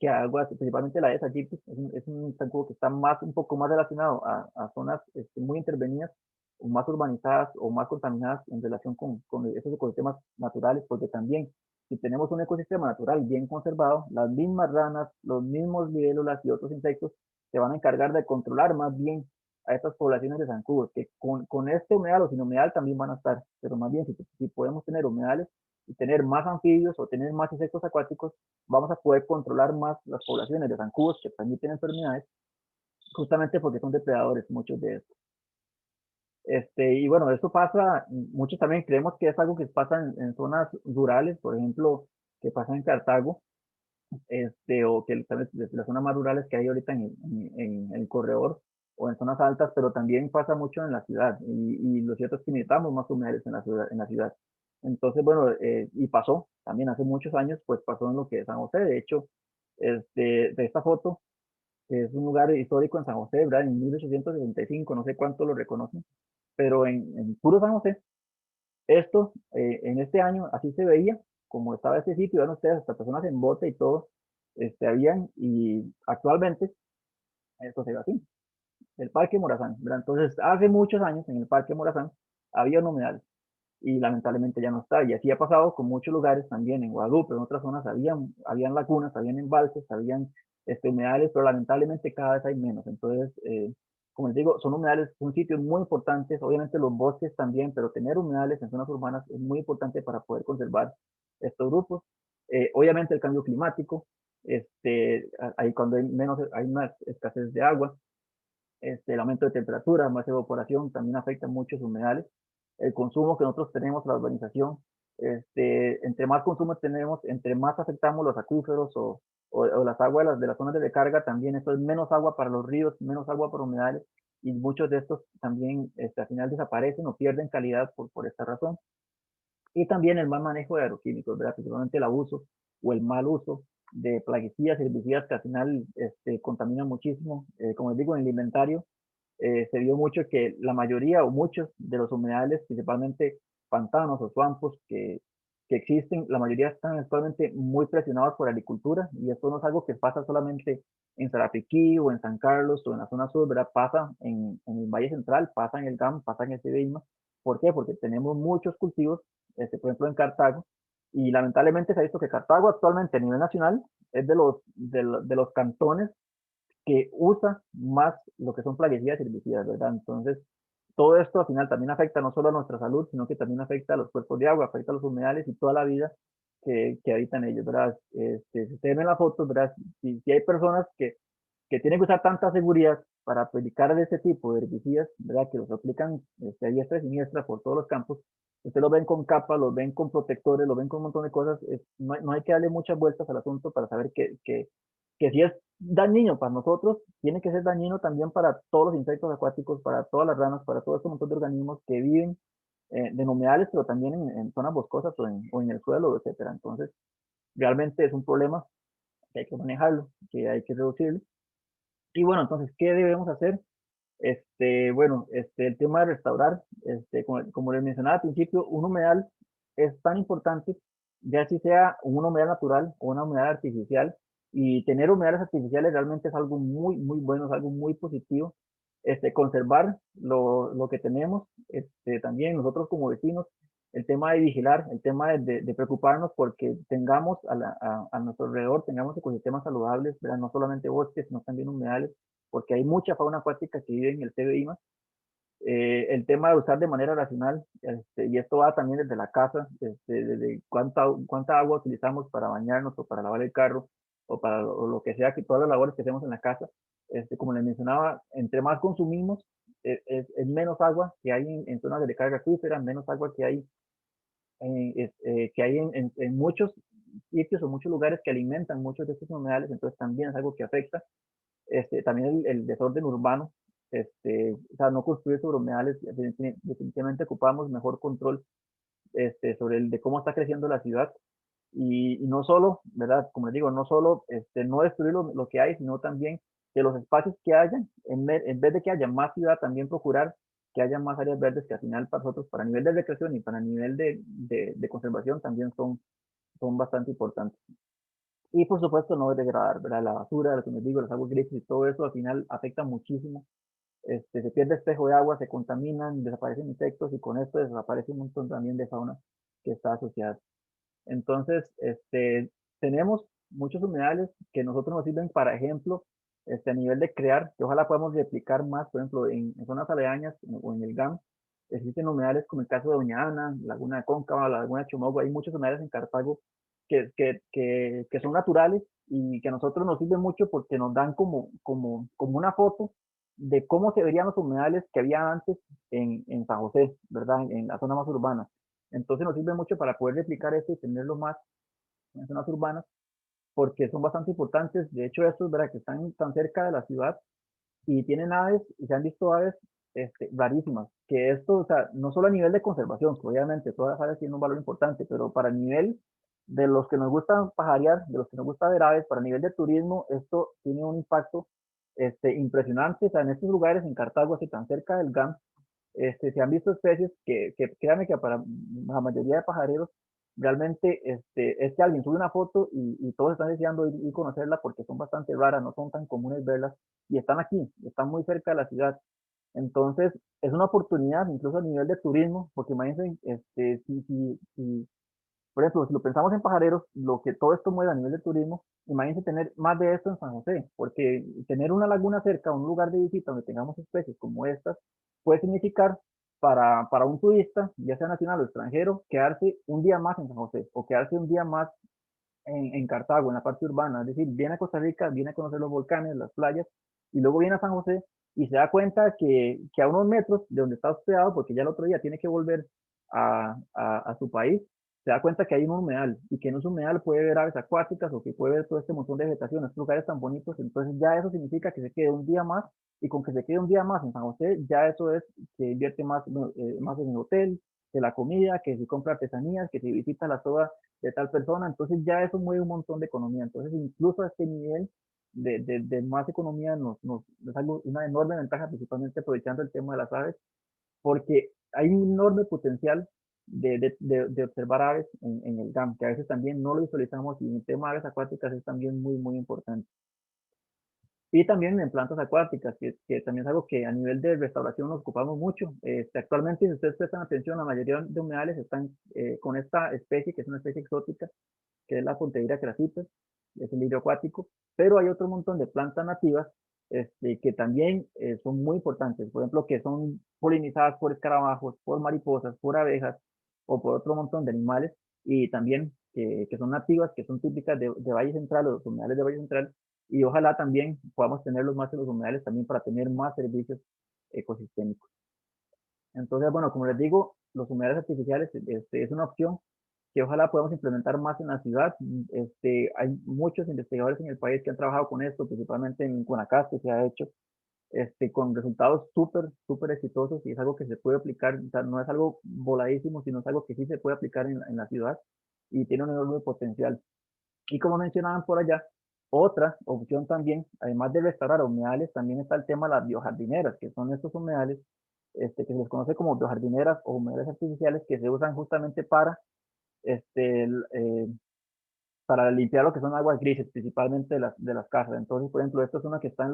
que a aguas, principalmente la de Sayipis, es un zancudo que está un poco más relacionado a zonas muy intervenidas, o más urbanizadas o más contaminadas en relación con esos ecosistemas naturales, porque también si tenemos un ecosistema natural bien conservado, las mismas ranas, los mismos libélulas y otros insectos se van a encargar de controlar más bien a estas poblaciones de zancudos, que con este humedal o sin humedal también van a estar, pero más bien si podemos tener humedales y tener más anfibios o tener más insectos acuáticos, vamos a poder controlar más las poblaciones de zancudos que transmiten enfermedades, justamente porque son depredadores, muchos de estos. Y bueno, esto pasa, muchos también creemos que es algo que pasa en zonas rurales, por ejemplo, que pasa en Cartago, o que también desde las zonas más rurales que hay ahorita en el corredor o en zonas altas, pero también pasa mucho en la ciudad y lo cierto es que necesitamos más humedales en la ciudad. Entonces, bueno, y pasó también hace muchos años, pues pasó en lo que es San José. De hecho, de esta foto que es un lugar histórico en San José, ¿verdad? En 1865, no sé cuánto lo reconocen, pero en puro San José, esto, en este año, así se veía, como estaba este sitio, vean ustedes, hasta personas en bote y todo, habían, y actualmente esto se ve así, el Parque Morazán, ¿verdad? Entonces, hace muchos años en el Parque Morazán había un humedal, y lamentablemente ya no está. Y así ha pasado con muchos lugares también, en Guadalupe, en otras zonas habían lagunas, habían embalses, habían humedales, pero lamentablemente cada vez hay menos. Entonces, como les digo, son humedales, son sitios muy importantes, obviamente los bosques también, pero tener humedales en zonas urbanas es muy importante para poder conservar estos grupos. Obviamente el cambio climático, ahí cuando hay menos, hay más escasez de agua, el aumento de temperatura, más evaporación, también afecta mucho los humedales. El consumo que nosotros tenemos, la urbanización, entre más consumo tenemos, entre más afectamos los acuíferos o las aguas de las zonas de recarga, también esto es menos agua para los ríos, menos agua para humedales, y muchos de estos también al final desaparecen o pierden calidad por esta razón. Y también el mal manejo de agroquímicos, ¿verdad? Principalmente el abuso o el mal uso de plaguicidas y herbicidas que al final contaminan muchísimo. Como les digo, en el inventario se vio mucho que la mayoría o muchos de los humedales, principalmente pantanos o swampos que existen, la mayoría están actualmente muy presionados por la agricultura, y esto no es algo que pasa solamente en Sarapiquí o en San Carlos o en la zona sur, ¿verdad? Pasa en el Valle Central, pasa en el GAM, pasa en el Cibeima. ¿Por qué? Porque tenemos muchos cultivos, por ejemplo en Cartago, y lamentablemente se ha visto que Cartago actualmente a nivel nacional es de los cantones que usa más lo que son plaguicidas y herbicidas, ¿verdad? Entonces, todo esto al final también afecta no solo a nuestra salud, sino que también afecta a los cuerpos de agua, afecta a los humedales y toda la vida que habitan ellos, ¿verdad? Si ustedes ven la foto, ¿verdad? Si hay personas que tienen que usar tanta seguridad para aplicar de este tipo de herbicidas, ¿verdad? Que los aplican a diestra y siniestra por todos los campos. Ustedes lo ven con capas, los ven con protectores, lo ven con un montón de cosas. No hay que darle muchas vueltas al asunto para saber que si es dañino para nosotros, tiene que ser dañino también para todos los insectos acuáticos, para todas las ranas, para todo este montón de organismos que viven de humedales, pero también en zonas boscosas o en el suelo, etcétera. Entonces, realmente es un problema que hay que manejarlo, que hay que reducirlo. Y bueno, entonces, ¿qué debemos hacer? Bueno, el tema de restaurar, como les mencionaba al principio, un humedal es tan importante, ya si sea un humedal natural o una humedal artificial, y tener humedales artificiales realmente es algo muy, muy bueno, es algo muy positivo. Conservar lo que tenemos, también nosotros como vecinos, el tema de vigilar, el tema de preocuparnos porque tengamos a nuestro alrededor, tengamos ecosistemas saludables, ¿verdad? No solamente bosques, sino también humedales, porque hay mucha fauna acuática que vive en el CBIMA. El tema de usar de manera racional, y esto va también desde la casa, desde cuánta agua utilizamos para bañarnos o para lavar el carro o para lo que sea, que todas las labores que hacemos en la casa, como les mencionaba, entre más consumimos, es menos agua que hay en zonas de recarga acuífera, menos agua que hay en muchos sitios o muchos lugares que alimentan muchos de estos humedales, entonces también es algo que afecta. También el desorden urbano, o sea, no construir sobre humedales, definitivamente ocupamos mejor control sobre de cómo está creciendo la ciudad, y no solo, ¿verdad? Como les digo, no solo no destruir lo que hay, sino también que los espacios que hayan, en vez de que haya más ciudad, también procurar que haya más áreas verdes que al final para nosotros, para nivel de recreación y para nivel de conservación, también son bastante importantes. Y por supuesto no degradar, ¿verdad? La basura, lo que les digo, las aguas grises y todo eso al final afecta muchísimo. Se pierde espejo de agua, se contaminan, desaparecen insectos y con esto desaparece un montón también de fauna que está asociada. Entonces, tenemos muchos humedales que nosotros nos sirven para ejemplo, a nivel de crear, que ojalá podamos replicar más, por ejemplo, en zonas aledañas o en el GAM, existen humedales como el caso de Doña Ana, Laguna de Cóncava, Laguna de Chomogua, hay muchos humedales en Cartago que son naturales y que a nosotros nos sirven mucho porque nos dan como una foto de cómo se verían los humedales que había antes en San José, ¿verdad? En la zona más urbana. Entonces nos sirve mucho para poder replicar esto y tenerlo más en zonas urbanas, porque son bastante importantes. De hecho, estos, ¿verdad? Que están tan cerca de la ciudad y tienen aves, y se han visto aves rarísimas, que esto, o sea, no solo a nivel de conservación, que obviamente todas las aves tienen un valor importante, pero para nivel de los que nos gusta pajarear, de los que nos gusta ver aves, para nivel de turismo, esto tiene un impacto impresionante. O sea, en estos lugares, en Cartago, así tan cerca del GAM, se han visto especies que créanme que para la mayoría de pajareros realmente es que alguien sube una foto y todos están deseando ir y conocerla porque son bastante raras, no son tan comunes verlas y están aquí, están muy cerca de la ciudad. Entonces, es una oportunidad incluso a nivel de turismo, porque imagínense, si por ejemplo, si lo pensamos en pajareros, lo que todo esto mueve a nivel de turismo, imagínense tener más de esto en San José, porque tener una laguna cerca, un lugar de visita donde tengamos especies como estas, puede significar para un turista, ya sea nacional o extranjero, quedarse un día más en San José o quedarse un día más en Cartago, en la parte urbana. Es decir, viene a Costa Rica, viene a conocer los volcanes, las playas, y luego viene a San José y se da cuenta que a unos metros de donde está hospedado, porque ya el otro día tiene que volver a su país, se da cuenta que hay un humedal y que en ese humedal puede ver aves acuáticas o que puede ver todo este montón de vegetación, estos lugares tan bonitos. Entonces ya eso significa que se quede un día más y con que se quede un día más en San José, ya eso es que invierte más, más en el hotel, de la comida, que si compra artesanías, que si visita la soda de tal persona, entonces ya eso mueve un montón de economía. Entonces, incluso a este nivel de más economía nos es algo, una enorme ventaja, principalmente aprovechando el tema de las aves, porque hay un enorme potencial de observar aves en el GAM, que a veces también no lo visualizamos y en el tema de aves acuáticas es también muy, muy importante. Y también en plantas acuáticas, que también es algo que a nivel de restauración nos ocupamos mucho. Actualmente, si ustedes prestan atención, la mayoría de humedales están con esta especie, que es una especie exótica, que es la Ponteira crassipes, es el lirio acuático, pero hay otro montón de plantas nativas que también son muy importantes, por ejemplo, que son polinizadas por escarabajos, por mariposas, por abejas o por otro montón de animales, y también que son nativas, que son típicas de Valle Central o los humedales de Valle Central, y ojalá también podamos tenerlos más en los humedales también para tener más servicios ecosistémicos. Entonces, bueno, como les digo, los humedales artificiales es una opción que ojalá podamos implementar más en la ciudad. Hay muchos investigadores en el país que han trabajado con esto, principalmente en Guanacaste se ha hecho, con resultados súper, súper exitosos y es algo que se puede aplicar, o sea, no es algo voladísimo, sino es algo que sí se puede aplicar en la ciudad y tiene un enorme potencial. Y como mencionaban por allá, otra opción también, además de restaurar humedales, también está el tema de las biojardineras, que son estos humedales que se les conoce como biojardineras o humedales artificiales que se usan justamente este, el, eh, para limpiar lo que son aguas grises, principalmente de las casas. Entonces, por ejemplo, esta es una que está en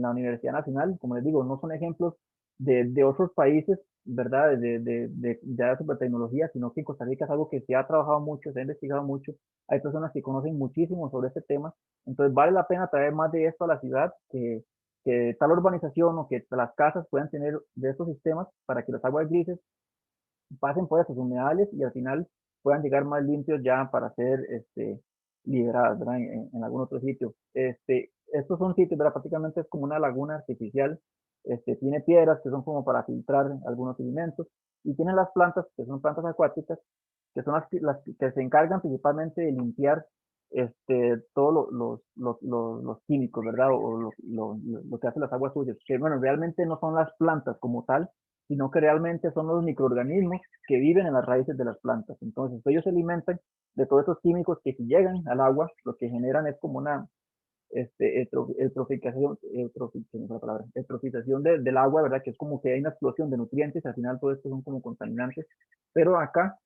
la Universidad Nacional, como les digo, no son ejemplos de otros países, ¿verdad? De ya de super tecnología, sino que en Costa Rica es algo que se ha trabajado mucho, se ha investigado mucho. Hay personas que conocen muchísimo sobre este tema. Entonces, vale la pena traer más de esto a la ciudad, que tal urbanización o que las casas puedan tener de estos sistemas para que las aguas grises pasen por esos humedales y al final puedan llegar más limpios ya para ser liberadas, ¿verdad? En algún otro sitio. Estos son sitios, ¿verdad? Prácticamente es como una laguna artificial. Tiene piedras que son como para filtrar algunos alimentos y tiene las plantas, que son plantas acuáticas, que son las que se encargan principalmente de limpiar todos los químicos, ¿verdad? O lo que hace las aguas sucias, que bueno, realmente no son las plantas como tal, sino que realmente son los microorganismos que viven en las raíces de las plantas. Entonces, ellos se alimentan de todos estos químicos que si llegan al agua, lo que generan es como una eutrofización del agua, ¿verdad? Que es como que hay una explosión de nutrientes, al final todo esto son como contaminantes, pero acá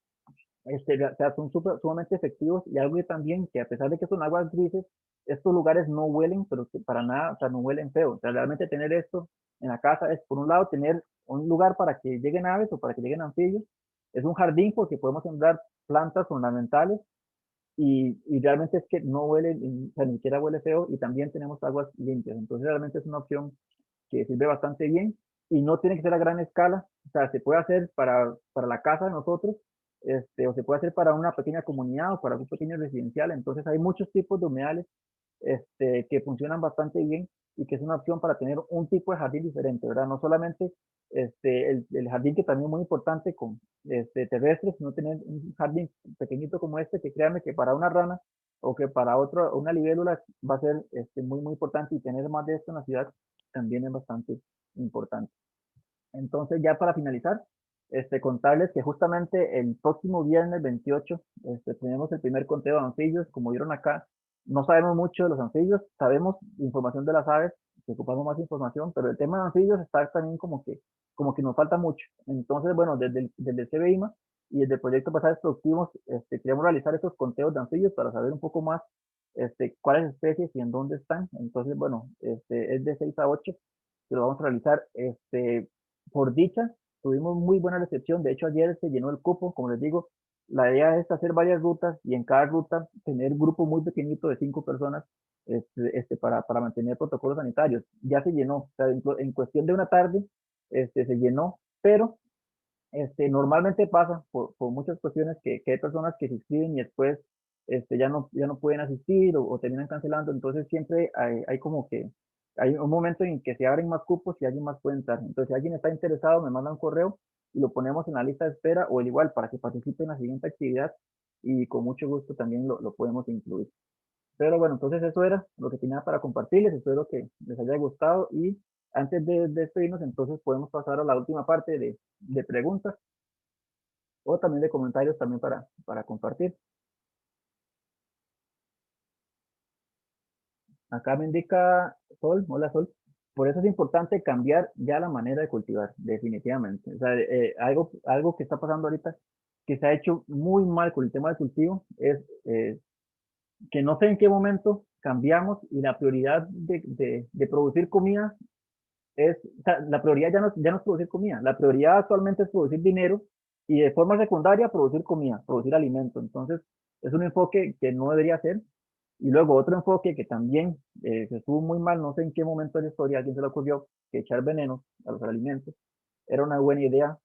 o sea, son sumamente efectivos y algo que también que a pesar de que son aguas grises, estos lugares no huelen, pero que para nada, o sea, no huelen feo. O sea, realmente tener esto en la casa es, por un lado, tener un lugar para que lleguen aves o para que lleguen anfibios. Es un jardín porque podemos sembrar plantas ornamentales y realmente es que no huele, o sea, ni siquiera huele feo y también tenemos aguas limpias. Entonces, realmente es una opción que sirve bastante bien y no tiene que ser a gran escala, o sea, se puede hacer para la casa de nosotros, o se puede hacer para una pequeña comunidad o para un pequeño residencial, entonces hay muchos tipos de humedales que funcionan bastante bien y que es una opción para tener un tipo de jardín diferente, ¿verdad? No solamente el jardín que también es muy importante con terrestre, sino tener un jardín pequeñito como este, que créanme que para una rana o que para otro, una libélula va a ser muy, muy importante y tener más de esto en la ciudad también es bastante importante. Entonces, ya para finalizar, contarles que justamente el próximo viernes 28 tenemos el primer conteo de anfibios. Como vieron acá, no sabemos mucho de los anfibios, sabemos información de las aves, que ocupamos más información, pero el tema de anfibios está también como que nos falta mucho. Entonces, bueno, desde el CBIMA y desde el proyecto Pasajes Productivos, queremos realizar estos conteos de anfibios para saber un poco más cuáles especies y en dónde están. Entonces, bueno, es de 6 a 8 que lo vamos a realizar. Por dicha, tuvimos muy buena recepción. De hecho, ayer se llenó el cupo, como les digo. La idea es hacer varias rutas y en cada ruta tener un grupo muy pequeñito de 5 personas para mantener protocolos sanitarios. Ya se llenó, o sea, en cuestión de una tarde se llenó, pero normalmente pasa por muchas cuestiones que hay personas que se inscriben y después ya no pueden asistir o terminan cancelando, entonces siempre hay como que hay un momento en que se abren más cupos y alguien más puede entrar. Entonces, si alguien está interesado, me manda un correo y lo ponemos en la lista de espera o igual para que participe en la siguiente actividad y con mucho gusto también lo podemos incluir. Pero bueno, entonces eso era lo que tenía para compartirles. Espero que les haya gustado y antes de despedirnos, entonces podemos pasar a la última parte de preguntas o también de comentarios también para compartir. Acá me indica Sol, hola Sol. Por eso es importante cambiar ya la manera de cultivar, definitivamente. O sea, algo que está pasando ahorita, que se ha hecho muy mal con el tema del cultivo, es que no sé en qué momento cambiamos y la prioridad de producir comida o sea, la prioridad ya no es producir comida, la prioridad actualmente es producir dinero y de forma secundaria producir comida, producir alimento. Entonces, es un enfoque que no debería ser. Y luego otro enfoque que también se estuvo muy mal, no sé en qué momento de la historia a alguien se le ocurrió que echar veneno a los alimentos era una buena idea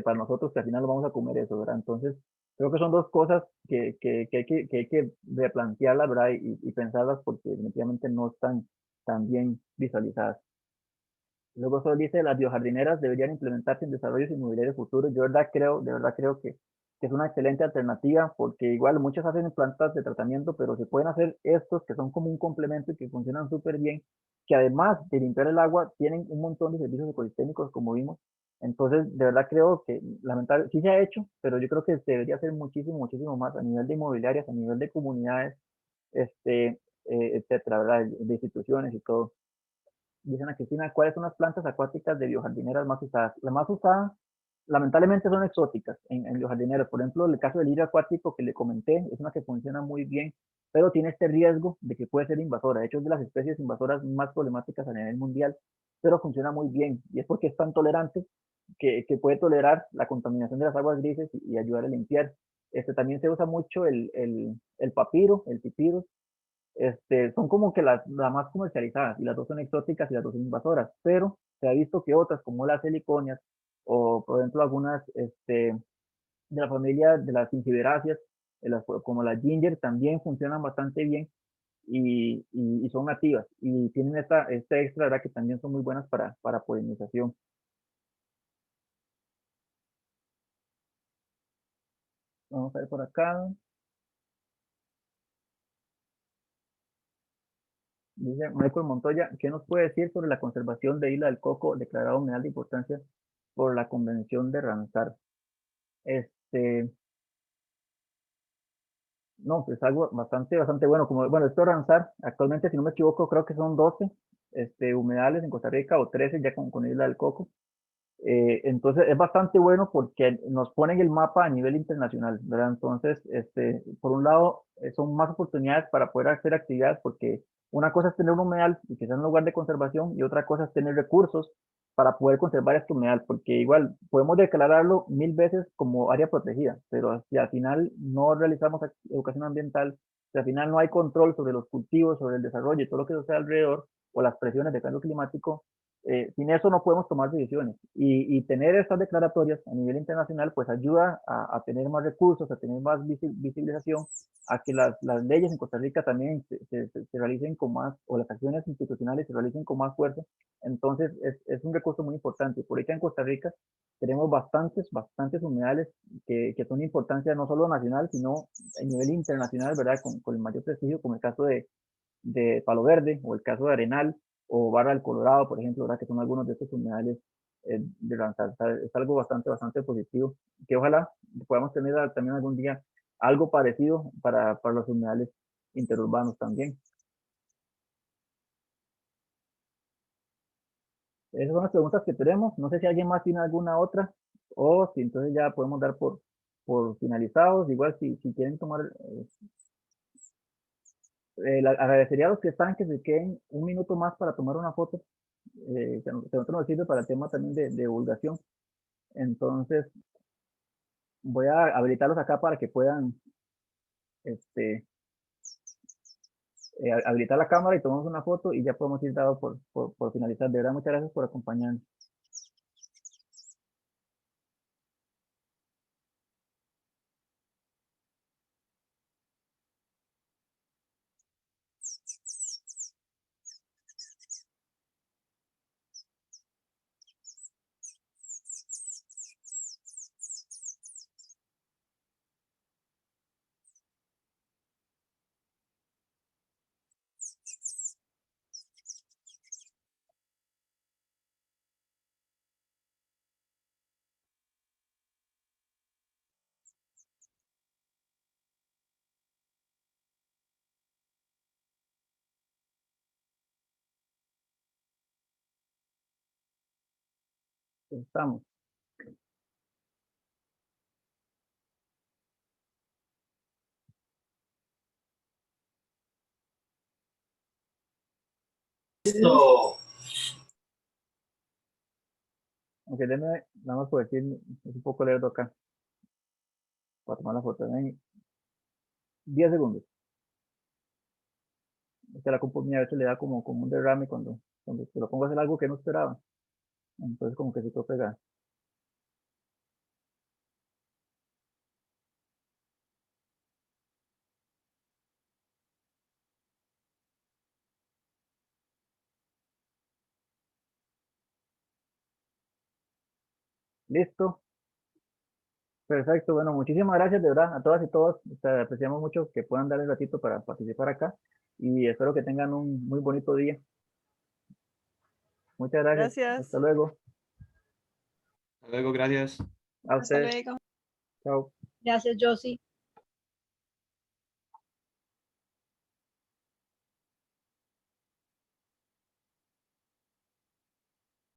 para nosotros que al final lo vamos a comer eso, ¿verdad? Entonces, creo que son dos cosas que hay que replantearlas, ¿verdad? Y pensarlas porque definitivamente no están tan bien visualizadas. Luego solo dice, las biojardineras deberían implementarse en desarrollos inmobiliarios futuros. Yo de verdad creo que es una excelente alternativa porque igual muchos hacen plantas de tratamiento, pero se pueden hacer estos que son como un complemento y que funcionan súper bien, que además de limpiar el agua, tienen un montón de servicios ecosistémicos, como vimos. Entonces, de verdad creo que, lamentablemente, sí se ha hecho, pero yo creo que se debería hacer muchísimo, muchísimo más a nivel de inmobiliarias, a nivel de comunidades, etcétera, ¿verdad? De instituciones y todo. Dicen a Cristina, ¿cuáles son las plantas acuáticas de biojardineras más usadas? Las más usadas, lamentablemente, son exóticas en biojardineras. Por ejemplo, el caso del lirio acuático que le comenté, es una que funciona muy bien, pero tiene este riesgo de que puede ser invasora. De hecho, es de las especies invasoras más problemáticas a nivel mundial, pero funciona muy bien. Y es porque es tan tolerante que puede tolerar la contaminación de las aguas grises y ayudar a limpiar. También se usa mucho el papiro, el pipiro, son como que las más comercializadas y las dos son exóticas y las dos son invasoras, pero se ha visto que otras como las heliconias o por ejemplo algunas de la familia de las infiberáceas, como las ginger, también funcionan bastante bien y son nativas y tienen esta extra, ¿verdad? Que también son muy buenas para polinización. Vamos a ver por acá. Dice Michael Montoya, ¿qué nos puede decir sobre la conservación de Isla del Coco declarada humedal de importancia por la Convención de Ramsar? Este, no, pues algo bastante bueno. Como, bueno, esto Ramsar, actualmente, si no me equivoco, creo que son 12 humedales en Costa Rica o 13 ya con Isla del Coco. Entonces es bastante bueno porque nos ponen el mapa a nivel internacional, ¿verdad? Entonces, por un lado, son más oportunidades para poder hacer actividades porque una cosa es tener un humedal y que sea un lugar de conservación y otra cosa es tener recursos para poder conservar este humedal, porque igual podemos declararlo 1000 veces como área protegida, pero si al final no realizamos educación ambiental, si al final no hay control sobre los cultivos, sobre el desarrollo y todo lo que sucede alrededor, o las presiones de cambio climático, sin eso no podemos tomar decisiones. Y tener estas declaratorias a nivel internacional pues ayuda a tener más recursos, a tener más visibilización, a que las leyes en Costa Rica también se realicen con más, o las acciones institucionales se realicen con más fuerza. Entonces es un recurso muy importante. Por ahí en Costa Rica tenemos bastantes humedales que son de importancia no solo nacional, sino a nivel internacional, ¿verdad? Con el mayor prestigio, como el caso de Palo Verde o el caso de Arenal o Barra del Colorado, por ejemplo, ¿verdad? Que son algunos de estos humedales de lanzar. Es algo bastante positivo, que ojalá podamos tener también algún día algo parecido para, los humedales interurbanos también. Esas son las preguntas que tenemos. No sé si alguien más tiene alguna otra o si entonces ya podemos dar por finalizados. Igual si quieren tomar, agradecería a los que están que se queden un minuto más para tomar una foto. Que a nosotros nos sirve para el tema también de divulgación. Entonces voy a habilitarlos acá para que puedan este, habilitar la cámara y tomamos una foto y ya podemos ir dado por finalizar. De verdad, muchas gracias por acompañarnos. Estamos. Listo. Aunque denme, nada más por decir, es un poco lerdo acá, para tomar la foto. En 10 segundos. Es que la compu mía a veces le da como un derrame cuando se lo pongo a hacer algo que no esperaba. Entonces como que se quedó pegada. Listo. Perfecto. Bueno, muchísimas gracias de verdad a todas y todos. Apreciamos mucho que puedan dar el ratito para participar acá y espero que tengan un muy bonito día. Muchas gracias. Gracias. Hasta luego. Hasta luego, gracias. A Hasta ustedes. luego. Chao. Gracias, Josie.